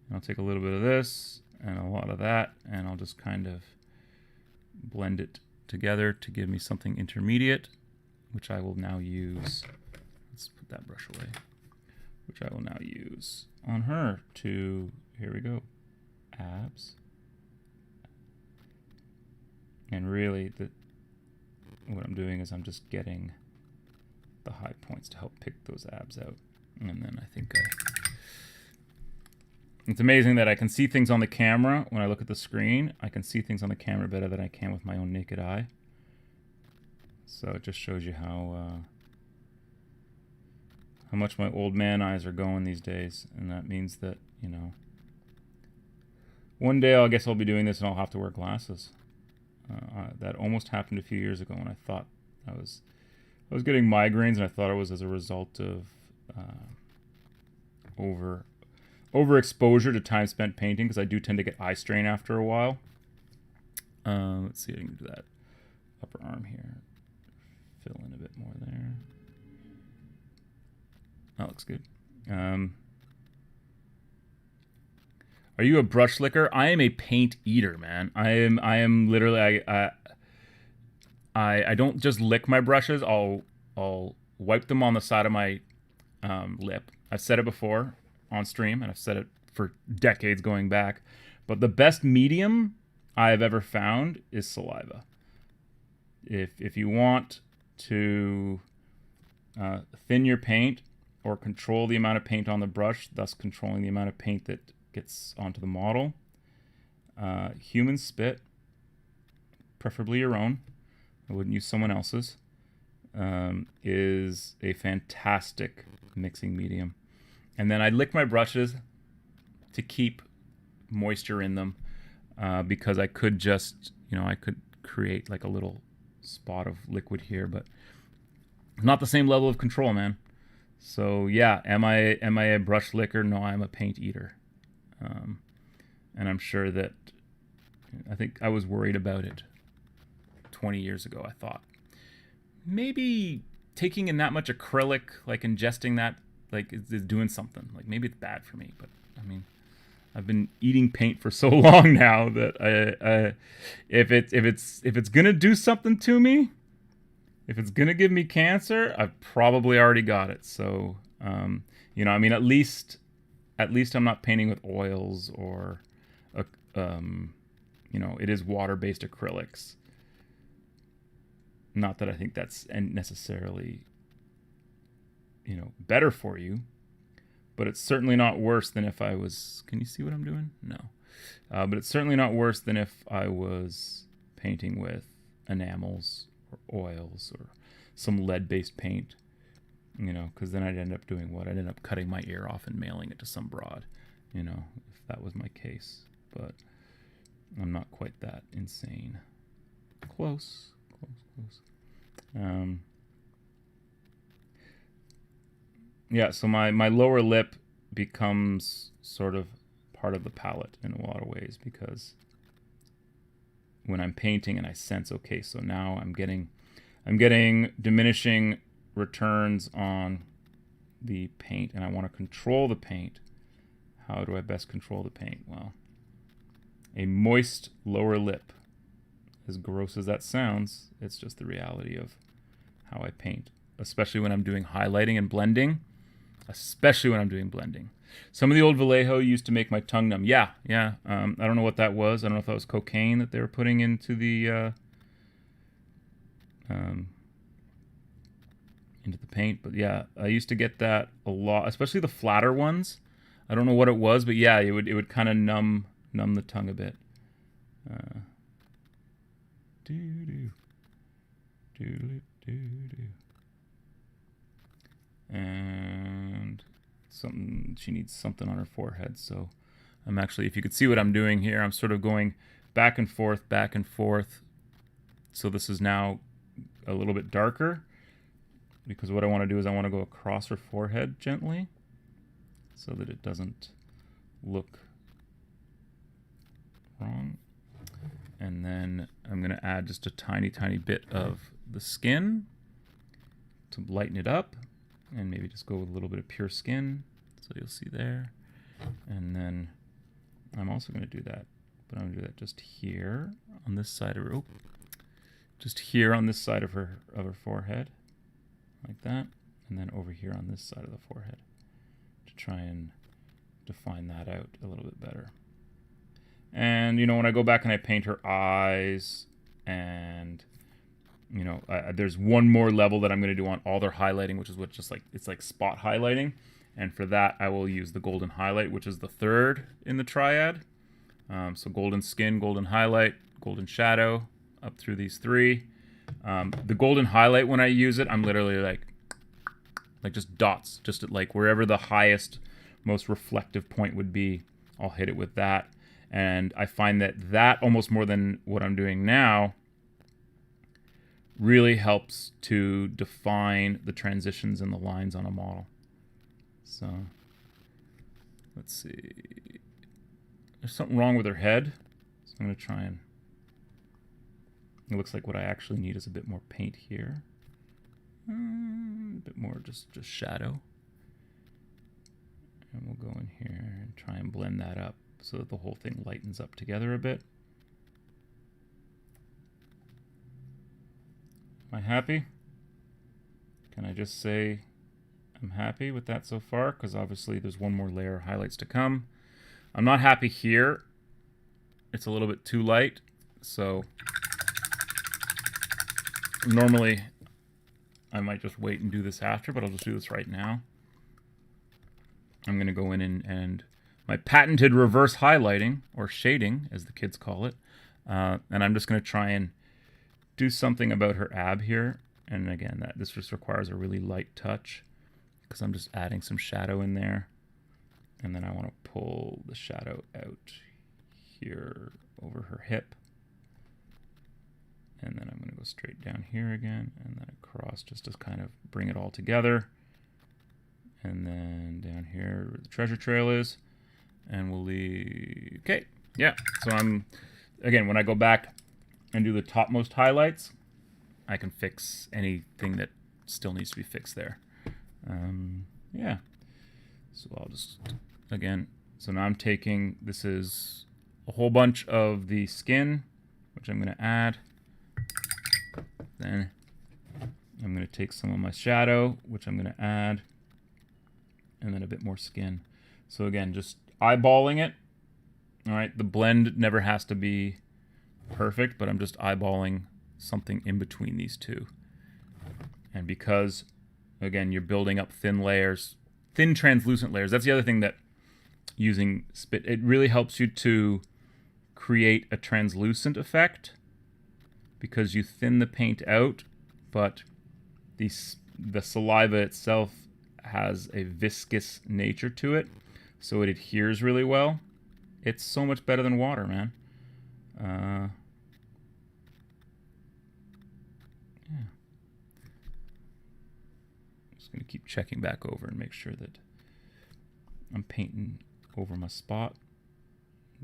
and I'll take a little bit of this and a lot of that, and I'll just kind of blend it together to give me something intermediate, which I will now use. Let's put that brush away. Which I will now use on her to, here we go, abs. And really, what I'm doing is I'm just getting the high points to help pick those abs out. And then I think it's amazing that I can see things on the camera when I look at the screen. I can see things on the camera better than I can with my own naked eye. So it just shows you how much my old man eyes are going these days. And that means that, you know, one day I guess I'll be doing this and I'll have to wear glasses. That almost happened a few years ago when I thought I was getting migraines, and I thought it was as a result of overexposure to time spent painting, because I do tend to get eye strain after a while. Let's see if I can do that upper arm here. Fill in a bit more there. That looks good. Are you a brush licker? I am a paint eater, man. I am literally I don't just lick my brushes. I'll wipe them on the side of my lip. I've said it before on stream, and I've said it for decades going back. But the best medium I've ever found is saliva. If you want to thin your paint or control the amount of paint on the brush, thus controlling the amount of paint that gets onto the model, human spit, preferably your own, I wouldn't use someone else's, is a fantastic mixing medium. And then I lick my brushes to keep moisture in them, because I could just, I could create like a little spot of liquid here, but not the same level of control, man. So yeah, am I a brush licker? No, I'm a paint eater. And I'm sure that, I think I was worried about it 20 years ago. I thought maybe taking in that much acrylic, like ingesting that, like is doing something. Like maybe it's bad for me, but I mean, I've been eating paint for so long now that if it's gonna do something to me, if it's gonna give me cancer, I've probably already got it. So I mean, at least I'm not painting with oils or it is water-based acrylics. Not that I think that's necessarily better for you, but it's certainly not worse than if I was, can you see what I'm doing? No. But it's certainly not worse than if I was painting with enamels or oils or some lead-based paint, because then I'd end up doing what? I'd end up cutting my ear off and mailing it to some broad, if that was my case. But I'm not quite that insane. Close. Yeah, so my lower lip becomes sort of part of the palette in a lot of ways, because when I'm painting and I sense, okay, so now I'm getting diminishing returns on the paint, and I want to control the paint. How do I best control the paint? Well, a moist lower lip, as gross as that sounds, it's just the reality of how I paint, especially when I'm doing highlighting and blending. Some of the old Vallejo used to make my tongue numb. Yeah. I don't know what that was. I don't know if that was cocaine that they were putting into the paint. But yeah, I used to get that a lot, especially the flatter ones. I don't know what it was, but yeah, it would kind of numb the tongue a bit. And she needs something on her forehead, so I'm actually, if you could see what I'm doing here, I'm sort of going back and forth, back and forth. So this is now a little bit darker, because what I want to do is I want to go across her forehead gently so that it doesn't look wrong. And then I'm going to add just a tiny, tiny bit of the skin to lighten it up, and maybe just go with a little bit of pure skin. So you'll see there. And then I'm also going to do that, but I'm going to do that just here on this side of her, just here on this side of her forehead, like that, and then over here on this side of the forehead to try and define that out a little bit better. And, you know, when I go back and I paint her eyes, and, you know, there's one more level that I'm going to do on all their highlighting, which is what just like, it's like spot highlighting. And for that, I will use the golden highlight, which is the third in the triad. So golden skin, golden highlight, golden shadow, up through these three. The golden highlight, when I use it, I'm literally like just dots, just at like wherever the highest, most reflective point would be, I'll hit it with that. And I find that almost more than what I'm doing now really helps to define the transitions and the lines on a model. So let's see. There's something wrong with her head, so I'm going to try and... It looks like what I actually need is a bit more paint here. A bit more just shadow. And we'll go in here and try and blend that up so that the whole thing lightens up together a bit. Am I happy? Can I just say I'm happy with that so far? Because obviously there's one more layer of highlights to come. I'm not happy here. It's a little bit too light, so normally I might just wait and do this after, but I'll just do this right now. I'm going to go in and my patented reverse highlighting, or shading as the kids call it, and I'm just going to try and do something about her ab here. And again, this just requires a really light touch because I'm just adding some shadow in there. And then I want to pull the shadow out here over her hip. And then I'm going to go straight down here again, and then across just to kind of bring it all together. And then down here where the treasure trail is. And we'll leave... Okay, yeah. So I'm... Again, when I go back and do the topmost highlights, I can fix anything that still needs to be fixed there. Yeah. So I'll just... Again, so now I'm taking... This is a whole bunch of the skin, which I'm going to add. Then I'm going to take some of my shadow, which I'm going to add, and then a bit more skin. So again, just eyeballing it. All right, the blend never has to be perfect, but I'm just eyeballing something in between these two. And because, again, you're building up thin layers, thin translucent layers. That's the other thing that using spit, it really helps you to create a translucent effect, because you thin the paint out, but the saliva itself has a viscous nature to it, so it adheres really well. It's so much better than water, man. Yeah. Just going to keep checking back over and make sure that I'm painting over my spot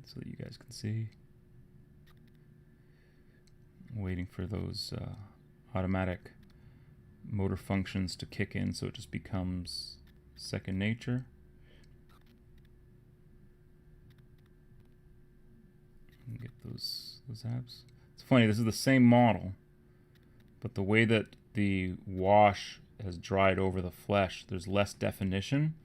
so that you guys can see. Waiting for those automatic motor functions to kick in so it just becomes second nature. And get those abs. It's funny, this is the same model, but the way that the wash has dried over the flesh, there's less definition.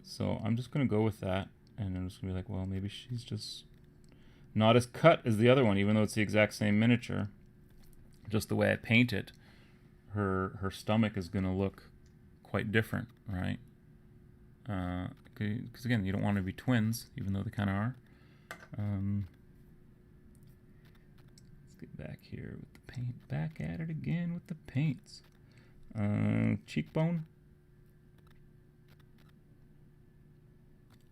So I'm just going to go with that, and I'm just going to be like, well, maybe she's just not as cut as the other one, even though it's the exact same miniature. Just the way I paint it, her stomach is going to look quite different, right? Because again, you don't want to be twins, even though they kind of are. Let's get back here with the paint. Back at it again with the paints. Cheekbone.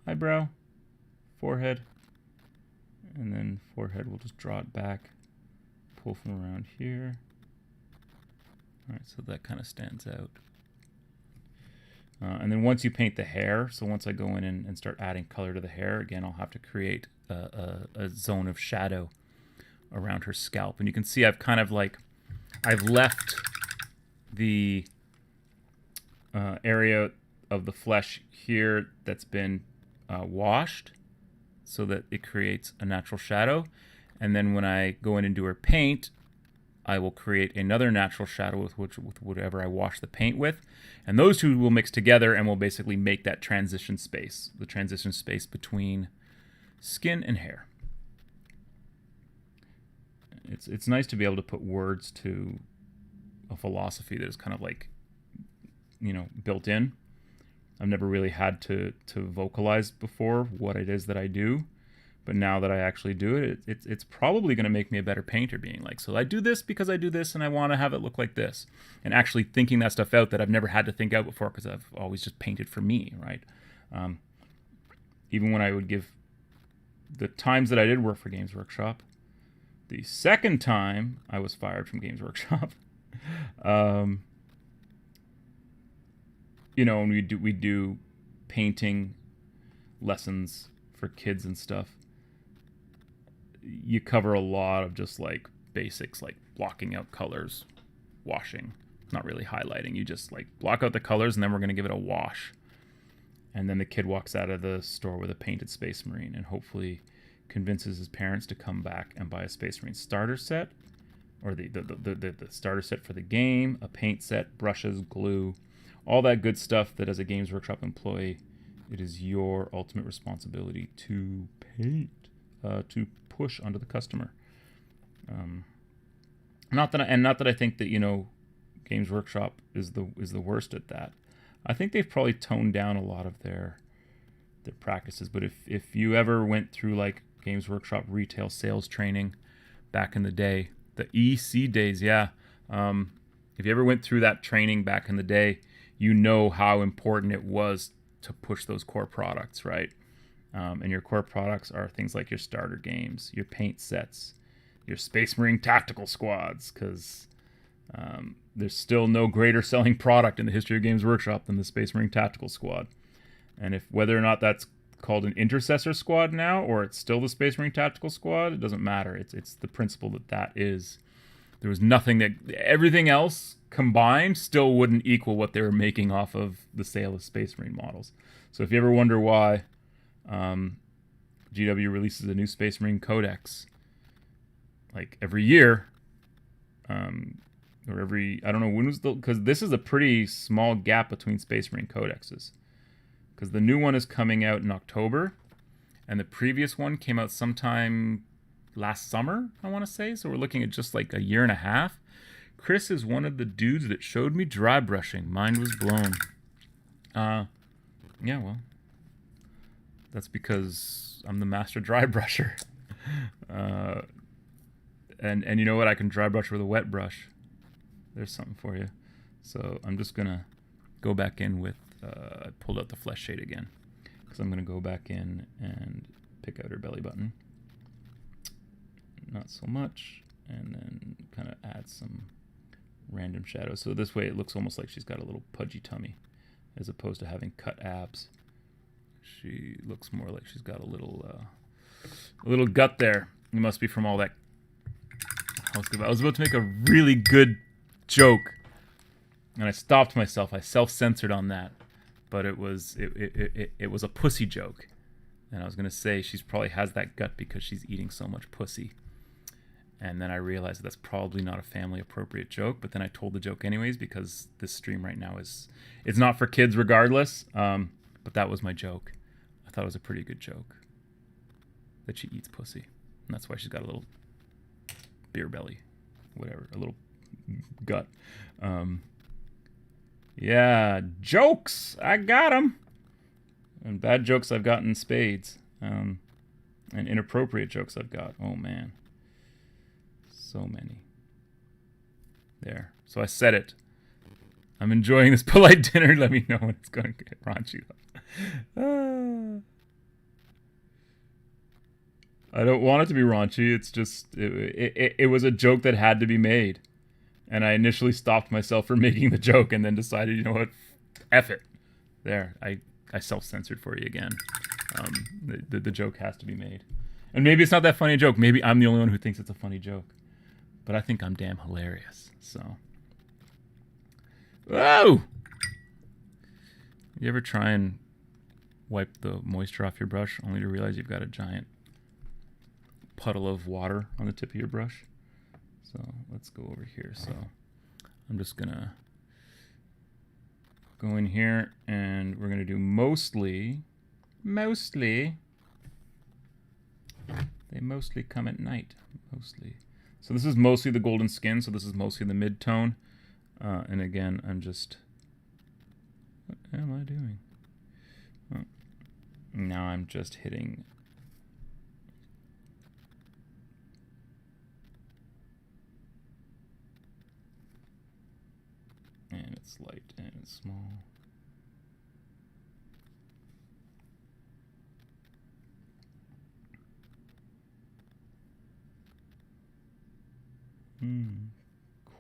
Eyebrow. forehead. And then forehead, we'll just draw it back, pull from around here. All right, so that kind of stands out. And then once you paint the hair, so once I go in and start adding color to the hair, again, I'll have to create a zone of shadow around her scalp. And you can see I've kind of like, I've left the area of the flesh here that's been washed so that it creates a natural shadow. And then when I go in and do her paint, I will create another natural shadow with whatever I wash the paint with. And those two will mix together and will basically make that transition space, the transition space between skin and hair. It's nice to be able to put words to a philosophy that is kind of like, built in. I've never really had to vocalize before what it is that I do. But now that I actually do it, it's probably going to make me a better painter, being like, so I do this because I do this and I want to have it look like this. And actually thinking that stuff out that I've never had to think out before because I've always just painted for me, right? Even when I would give the times that I did work for Games Workshop, the second time I was fired from Games Workshop, and we do painting lessons for kids and stuff. You cover a lot of just like basics, like blocking out colors, washing, not really highlighting. You just like block out the colors and then we're going to give it a wash. And then the kid walks out of the store with a painted Space Marine and hopefully convinces his parents to come back and buy a Space Marine starter set, or the starter set for the game, a paint set, brushes, glue, all that good stuff that as a Games Workshop employee, it is your ultimate responsibility to paint, to push onto the customer. Not that I think that Games Workshop is the worst at that. I think they've probably toned down a lot of their practices. But if you ever went through like Games Workshop retail sales training back in the day, the EC days, yeah. If you ever went through that training back in the day, you know how important it was to push those core products, right? And your core products are things like your starter games, your paint sets, your Space Marine tactical squads, because there's still no greater selling product in the history of Games Workshop than the Space Marine tactical squad. And if whether or not that's called an intercessor squad now, or it's still the Space Marine tactical squad, it doesn't matter. It's the principle that is. There was nothing that everything else combined still wouldn't equal what they were making off of the sale of Space Marine models. So if you ever wonder why GW releases a new Space Marine Codex like every year, or every, I don't know when was because this is a pretty small gap between Space Marine Codexes, because the new one is coming out in October and the previous one came out sometime last summer, I want to say. So we're looking at just like a year and a half. Chris is one of the dudes that showed me dry brushing. Mind was blown. Yeah, well, that's because I'm the master dry brusher. And you know what? I can dry brush with a wet brush. There's something for you. So I'm just going to go back in with, I pulled out the flesh shade again, because I'm going to go back in and pick out her belly button. Not so much. And then kind of add some random shadows. So this way it looks almost like she's got a little pudgy tummy, as opposed to having cut abs. She looks more like she's got a little gut there. It must be from all that. I was about to make a really good joke, and I stopped myself. I self-censored on that, but it was a pussy joke, and I was gonna say she probably has that gut because she's eating so much pussy. And then I realized that's probably not a family-appropriate joke, but then I told the joke anyways because this stream right now it's not for kids regardless. But that was my joke. I thought it was a pretty good joke that she eats pussy, and that's why she's got a little beer belly, whatever, a little gut. Yeah, jokes, I got them, and bad jokes I've got in spades, and inappropriate jokes I've got. Oh man. So many. There. So I said it. I'm enjoying this polite dinner. Let me know when it's going to get raunchy. I don't want it to be raunchy. It's just it was a joke that had to be made, and I initially stopped myself from making the joke, and then decided, you know what, F it. There, I self-censored for you again. The joke has to be made, and maybe it's not that funny a joke. Maybe I'm the only one who thinks it's a funny joke, but I think I'm damn hilarious. So, whoa! You ever try and wipe the moisture off your brush only to realize you've got a giant puddle of water on the tip of your brush? So let's go over here. So I'm just gonna go in here and we're gonna do mostly, they mostly come at night, mostly. So this is mostly the golden skin, so this is mostly the mid-tone. And again, I'm just, what am I doing? Oh, now I'm just hitting and it's light and it's small.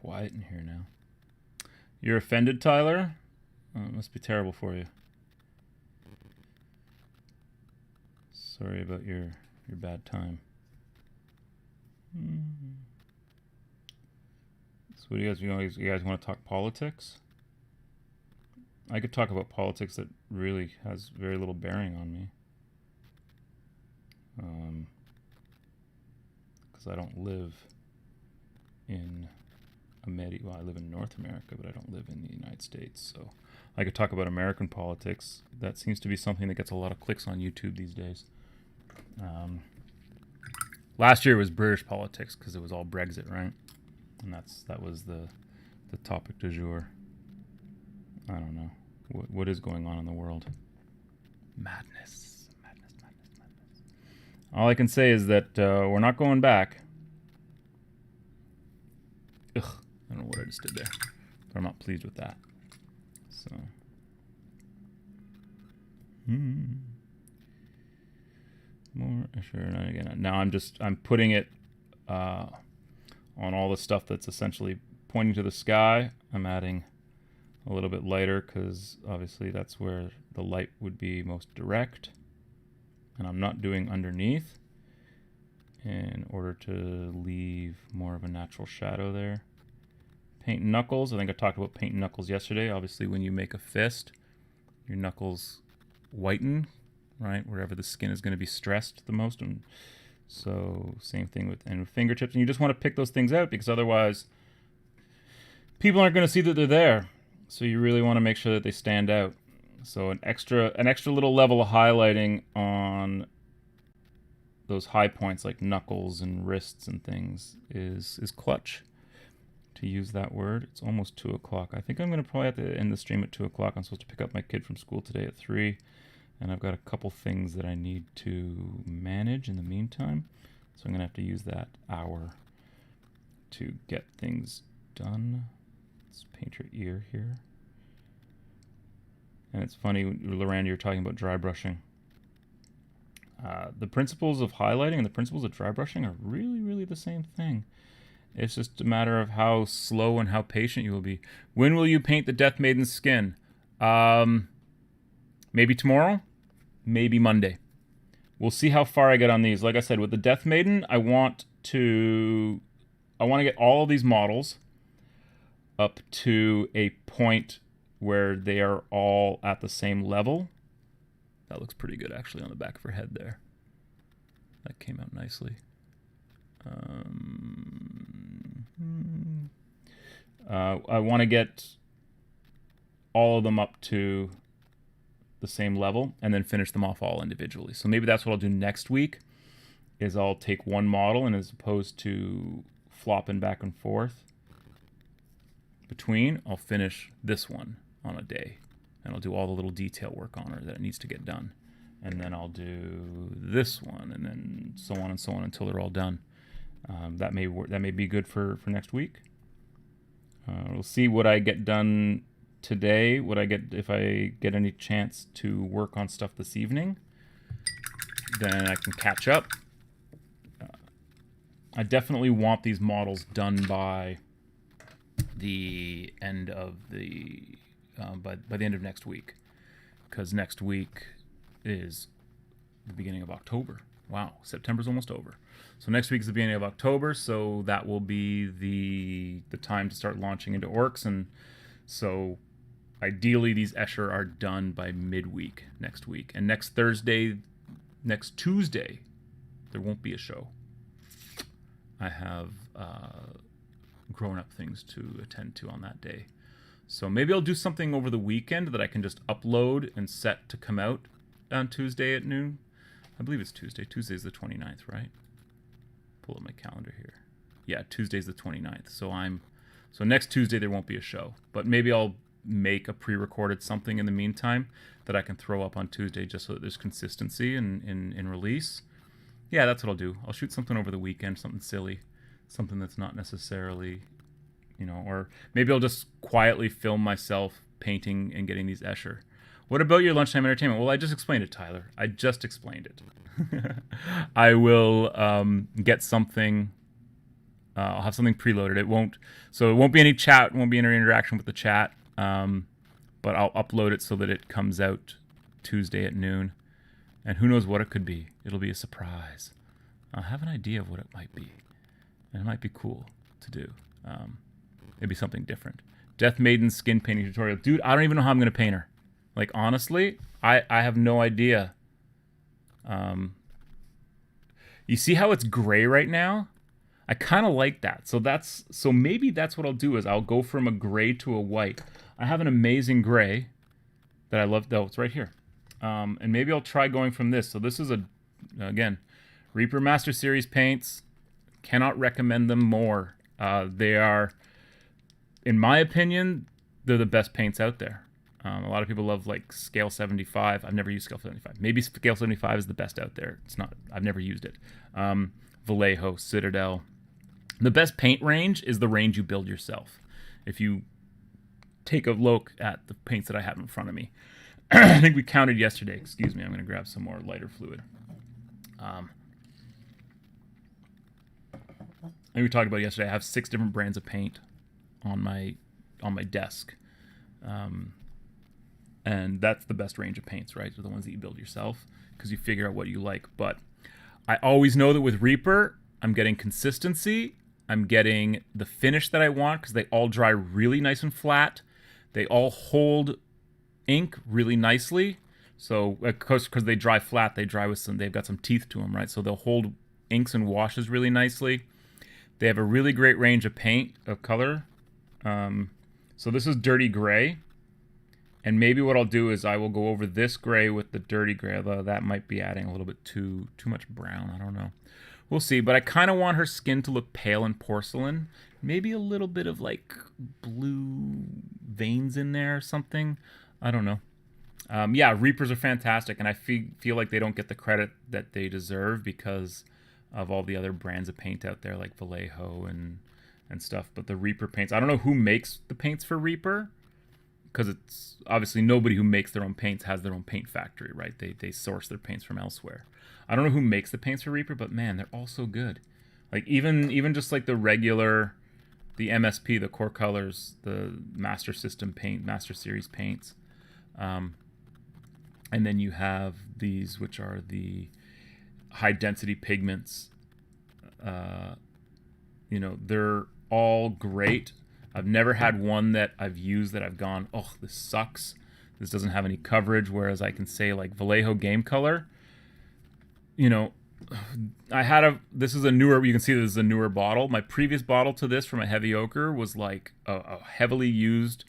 Quiet in here now. You're offended, Tyler? Oh, it must be terrible for you. Sorry about your bad time. So what do you guys want to talk politics? I could talk about politics that really has very little bearing on me. Because I don't live in America. Well, I live in North America, but I don't live in the United States. So I could talk about American politics. That seems to be something that gets a lot of clicks on YouTube these days. Last year was British politics because it was all Brexit, right? And that was the topic du jour. I don't know. What is going on in the world? Madness. All I can say is that we're not going back. Ugh, I don't know what I just did there. But I'm not pleased with that. So. More, sure, and again. Now I'm putting it on all the stuff that's essentially pointing to the sky. I'm adding a little bit lighter because obviously that's where the light would be most direct. And I'm not doing underneath in order to leave more of a natural shadow there. Paint knuckles. I think I talked about paint knuckles yesterday. Obviously, when you make a fist, your knuckles whiten, right? Wherever the skin is going to be stressed the most. And so same thing with fingertips. And you just want to pick those things out because otherwise people aren't going to see that they're there. So you really want to make sure that they stand out. So an extra little level of highlighting on those high points like knuckles and wrists and things is clutch, to use that word. It's almost 2 o'clock. I think I'm going to probably have to end the stream at 2 o'clock. I'm supposed to pick up my kid from school today at 3. And I've got a couple things that I need to manage in the meantime. So I'm going to have to use that hour to get things done. Let's paint your ear here. And it's funny, Lorraine, you're talking about dry brushing. The principles of highlighting and the principles of dry brushing are really, really the same thing. It's just a matter of how slow and how patient you will be. When will you paint the Death Maiden's skin? Maybe tomorrow, maybe Monday. We'll see how far I get on these. Like I said, with the Death Maiden, I want to get all of these models up to a point where they are all at the same level. That looks pretty good, actually, on the back of her head there. That came out nicely. I want to get all of them up to the same level and then finish them off all individually. So maybe that's what I'll do next week, is I'll take one model, and as opposed to flopping back and forth between, I'll finish this one on a day, and I'll do all the little detail work on her that it needs to get done, and then I'll do this one, and then so on and so on until they're all done. That may be good for next week. We'll see what I get done today. If I get any chance to work on stuff this evening, then I can catch up I definitely want these models done by the end of the by the end of next week, because next week is the beginning of October. Wow, September's almost over. So next week is the beginning of October, so that will be the time to start launching into orcs, and so ideally these Escher are done by midweek next week. And next Tuesday, there won't be a show. I have grown-up things to attend to on that day. So maybe I'll do something over the weekend that I can just upload and set to come out on Tuesday at noon. I believe it's Tuesday. Tuesday's the 29th, right? Pull up my calendar here. Yeah, Tuesday's the 29th. So next Tuesday there won't be a show. But maybe I'll make a pre-recorded something in the meantime that I can throw up on Tuesday just so that there's consistency in release. Yeah, that's what I'll do. I'll shoot something over the weekend, something silly, something that's not necessarily, or maybe I'll just quietly film myself painting and getting these Escher. What about your lunchtime entertainment? Well, I just explained it, Tyler. I just explained it. I will get something. I'll have something preloaded. It won't be any chat. Won't be any interaction with the chat. But I'll upload it so that it comes out Tuesday at noon. And who knows what it could be. It'll be a surprise. I have an idea of what it might be. And it might be cool to do. It'd be something different. Death Maiden skin painting tutorial. Dude, I don't even know how I'm going to paint her. Like, honestly, I have no idea. You see how it's gray right now? I kind of like that. So maybe that's what I'll do is I'll go from a gray to a white. I have an amazing gray that I love. Oh, it's right here. And maybe I'll try going from this. So this is again, Reaper Master Series paints. Cannot recommend them more. They are, in my opinion, they're the best paints out there. A lot of people love like Scale 75. I've never used Scale 75. Maybe Scale 75 is the best out there. It's not. I've never used it. Vallejo, Citadel. The best paint range is the range you build yourself. If you take a look at the paints that I have in front of me. I think we counted yesterday. Excuse me. I'm going to grab some more lighter fluid. I think we talked about yesterday. I have 6 different brands of paint on my desk. And that's the best range of paints, right? They're the ones that you build yourself because you figure out what you like. But I always know that with Reaper, I'm getting consistency. I'm getting the finish that I want because they all dry really nice and flat. They all hold ink really nicely. So, of course, because they dry flat, they've got some teeth to them, right? So they'll hold inks and washes really nicely. They have a really great range of paint, of color. So this is dirty gray. And maybe what I'll do is I will go over this gray with the dirty gray, although that might be adding a little bit too much brown. I don't know. We'll see. But I kind of want her skin to look pale and porcelain. Maybe a little bit of like blue veins in there or something. I don't know. Yeah, Reapers are fantastic, and I feel like they don't get the credit that they deserve because of all the other brands of paint out there like Vallejo and stuff. But the Reaper paints, I don't know who makes the paints for Reaper, because it's obviously nobody who makes their own paints has their own paint factory, right? They source their paints from elsewhere. I don't know who makes the paints for Reaper, but man, they're all so good. Like even just like the regular, the MSP, the Core Colors, the Master System paint, Master Series paints. And then you have these, which are the high density pigments. They're all great. I've never had one that I've used that I've gone, oh, this sucks. This doesn't have any coverage. Whereas I can say like Vallejo Game Color, this is a newer, you can see this is a newer bottle. My previous bottle to this from a Heavy Ochre was like a heavily used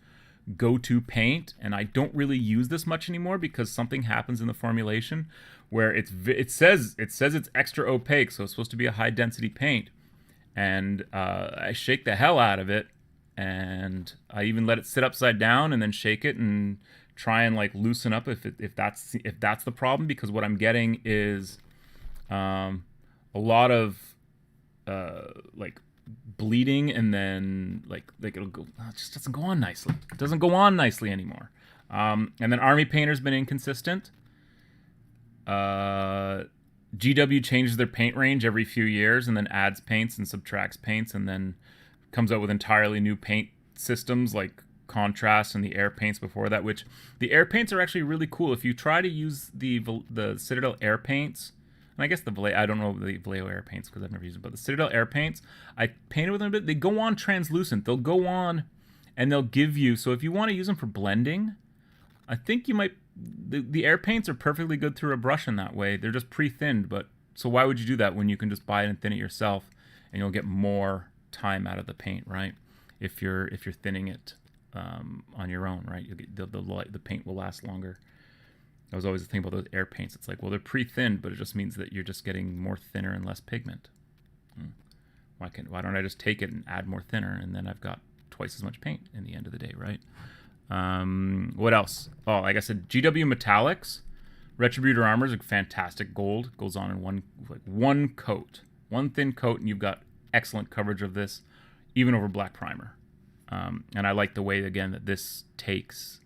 go-to paint, and I don't really use this much anymore because something happens in the formulation where it says it's extra opaque, so it's supposed to be a high density paint, and I shake the hell out of it, and I even let it sit upside down and then shake it and try and like loosen up if that's the problem, because what I'm getting is a lot of like bleeding, and then like it'll go, it just doesn't go on nicely. It doesn't go on nicely anymore. And then Army Painter's been inconsistent. GW changes their paint range every few years and then adds paints and subtracts paints and then comes out with entirely new paint systems like contrast and the air paints before that, which the air paints are actually really cool. If you try to use the Citadel air paints, and I guess the Vallejo, I don't know the Vallejo air paints because I've never used them, but the Citadel air paints, I painted with them a bit. They go on translucent. They'll go on and they'll give you, so if you want to use them for blending, I think you might, the air paints are perfectly good through a brush in that way. They're just pre-thinned, but so why would you do that when you can just buy it and thin it yourself and you'll get more time out of the paint, right? If you're thinning it on your own, right? You'll get the paint will last longer. That was always the thing about those air paints. It's like, well, they're pre-thinned, but it just means that you're just getting more thinner and less pigment. Why don't I just take it and add more thinner, and then I've got twice as much paint in the end of the day, right? What else? Oh, like I said, GW Metallics. Retributor Armor is a fantastic gold. Goes on in one coat. One thin coat, and you've got excellent coverage of this, even over black primer. And I like the way, again, that this takes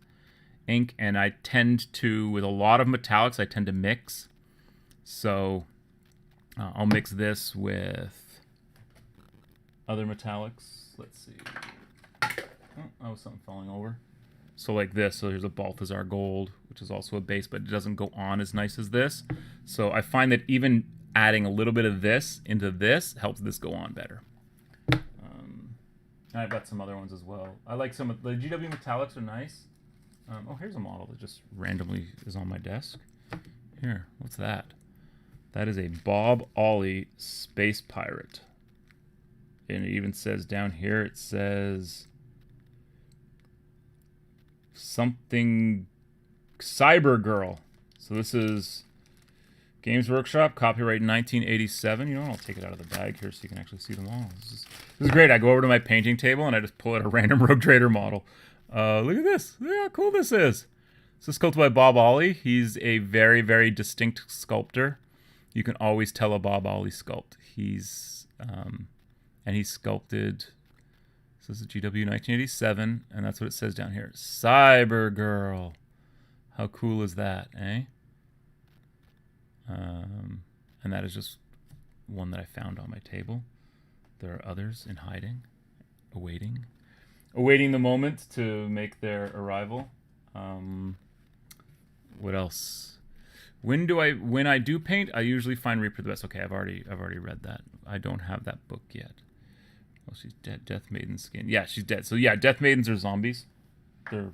ink, and I tend to, with a lot of metallics, I tend to mix. So I'll mix this with other metallics. Let's see. Oh, something falling over. So like this, so here's a Balthazar Gold, which is also a base, but it doesn't go on as nice as this. So I find that even adding a little bit of this into this helps this go on better. And I've got some other ones as well. I like some of the GW Metallics are nice. Oh, here's a model that just randomly is on my desk. Here, what's that? That is a Bob Ollie Space Pirate. And it even says down here, it says something Cyber Girl. So this is Games Workshop, copyright 1987. You know what? I'll take it out of the bag here so you can actually see them all. This is great. I go over to my painting table and I just pull out a random Rogue Trader model. Look at this. Look how cool this is. This is sculpted by Bob Ollie. He's a very, very distinct sculptor. You can always tell a Bob Ollie sculpt. And he sculpted, this is GW 1987, and that's what it says down here. Cyber Girl. How cool is that, eh? And that is just one that I found on my table. There are others in hiding, awaiting the moment to make their arrival. What else? When I do paint, I usually find Reaper the best. Okay, I've already read that. I don't have that book yet. Oh, she's dead. Death Maiden skin. Yeah, she's dead. So yeah, Death Maidens are zombies. They're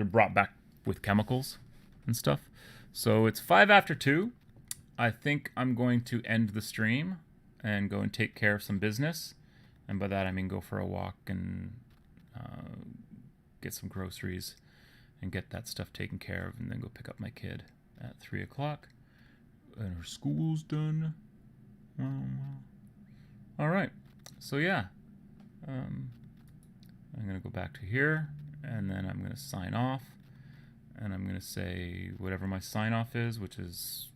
brought back with chemicals and stuff. So it's 5 after 2. I think I'm going to end the stream and go and take care of some business. And by that I mean go for a walk and get some groceries and get that stuff taken care of, and then go pick up my kid at 3 o'clock. And her school's done. All right. So yeah, I'm going to go back to here, and then I'm going to sign off, and I'm going to say whatever my sign off is, which is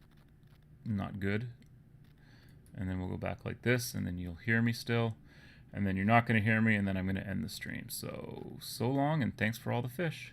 not good. And then we'll go back like this, and then you'll hear me still, and then you're not going to hear me, and then I'm going to end the stream. So long, and thanks for all the fish.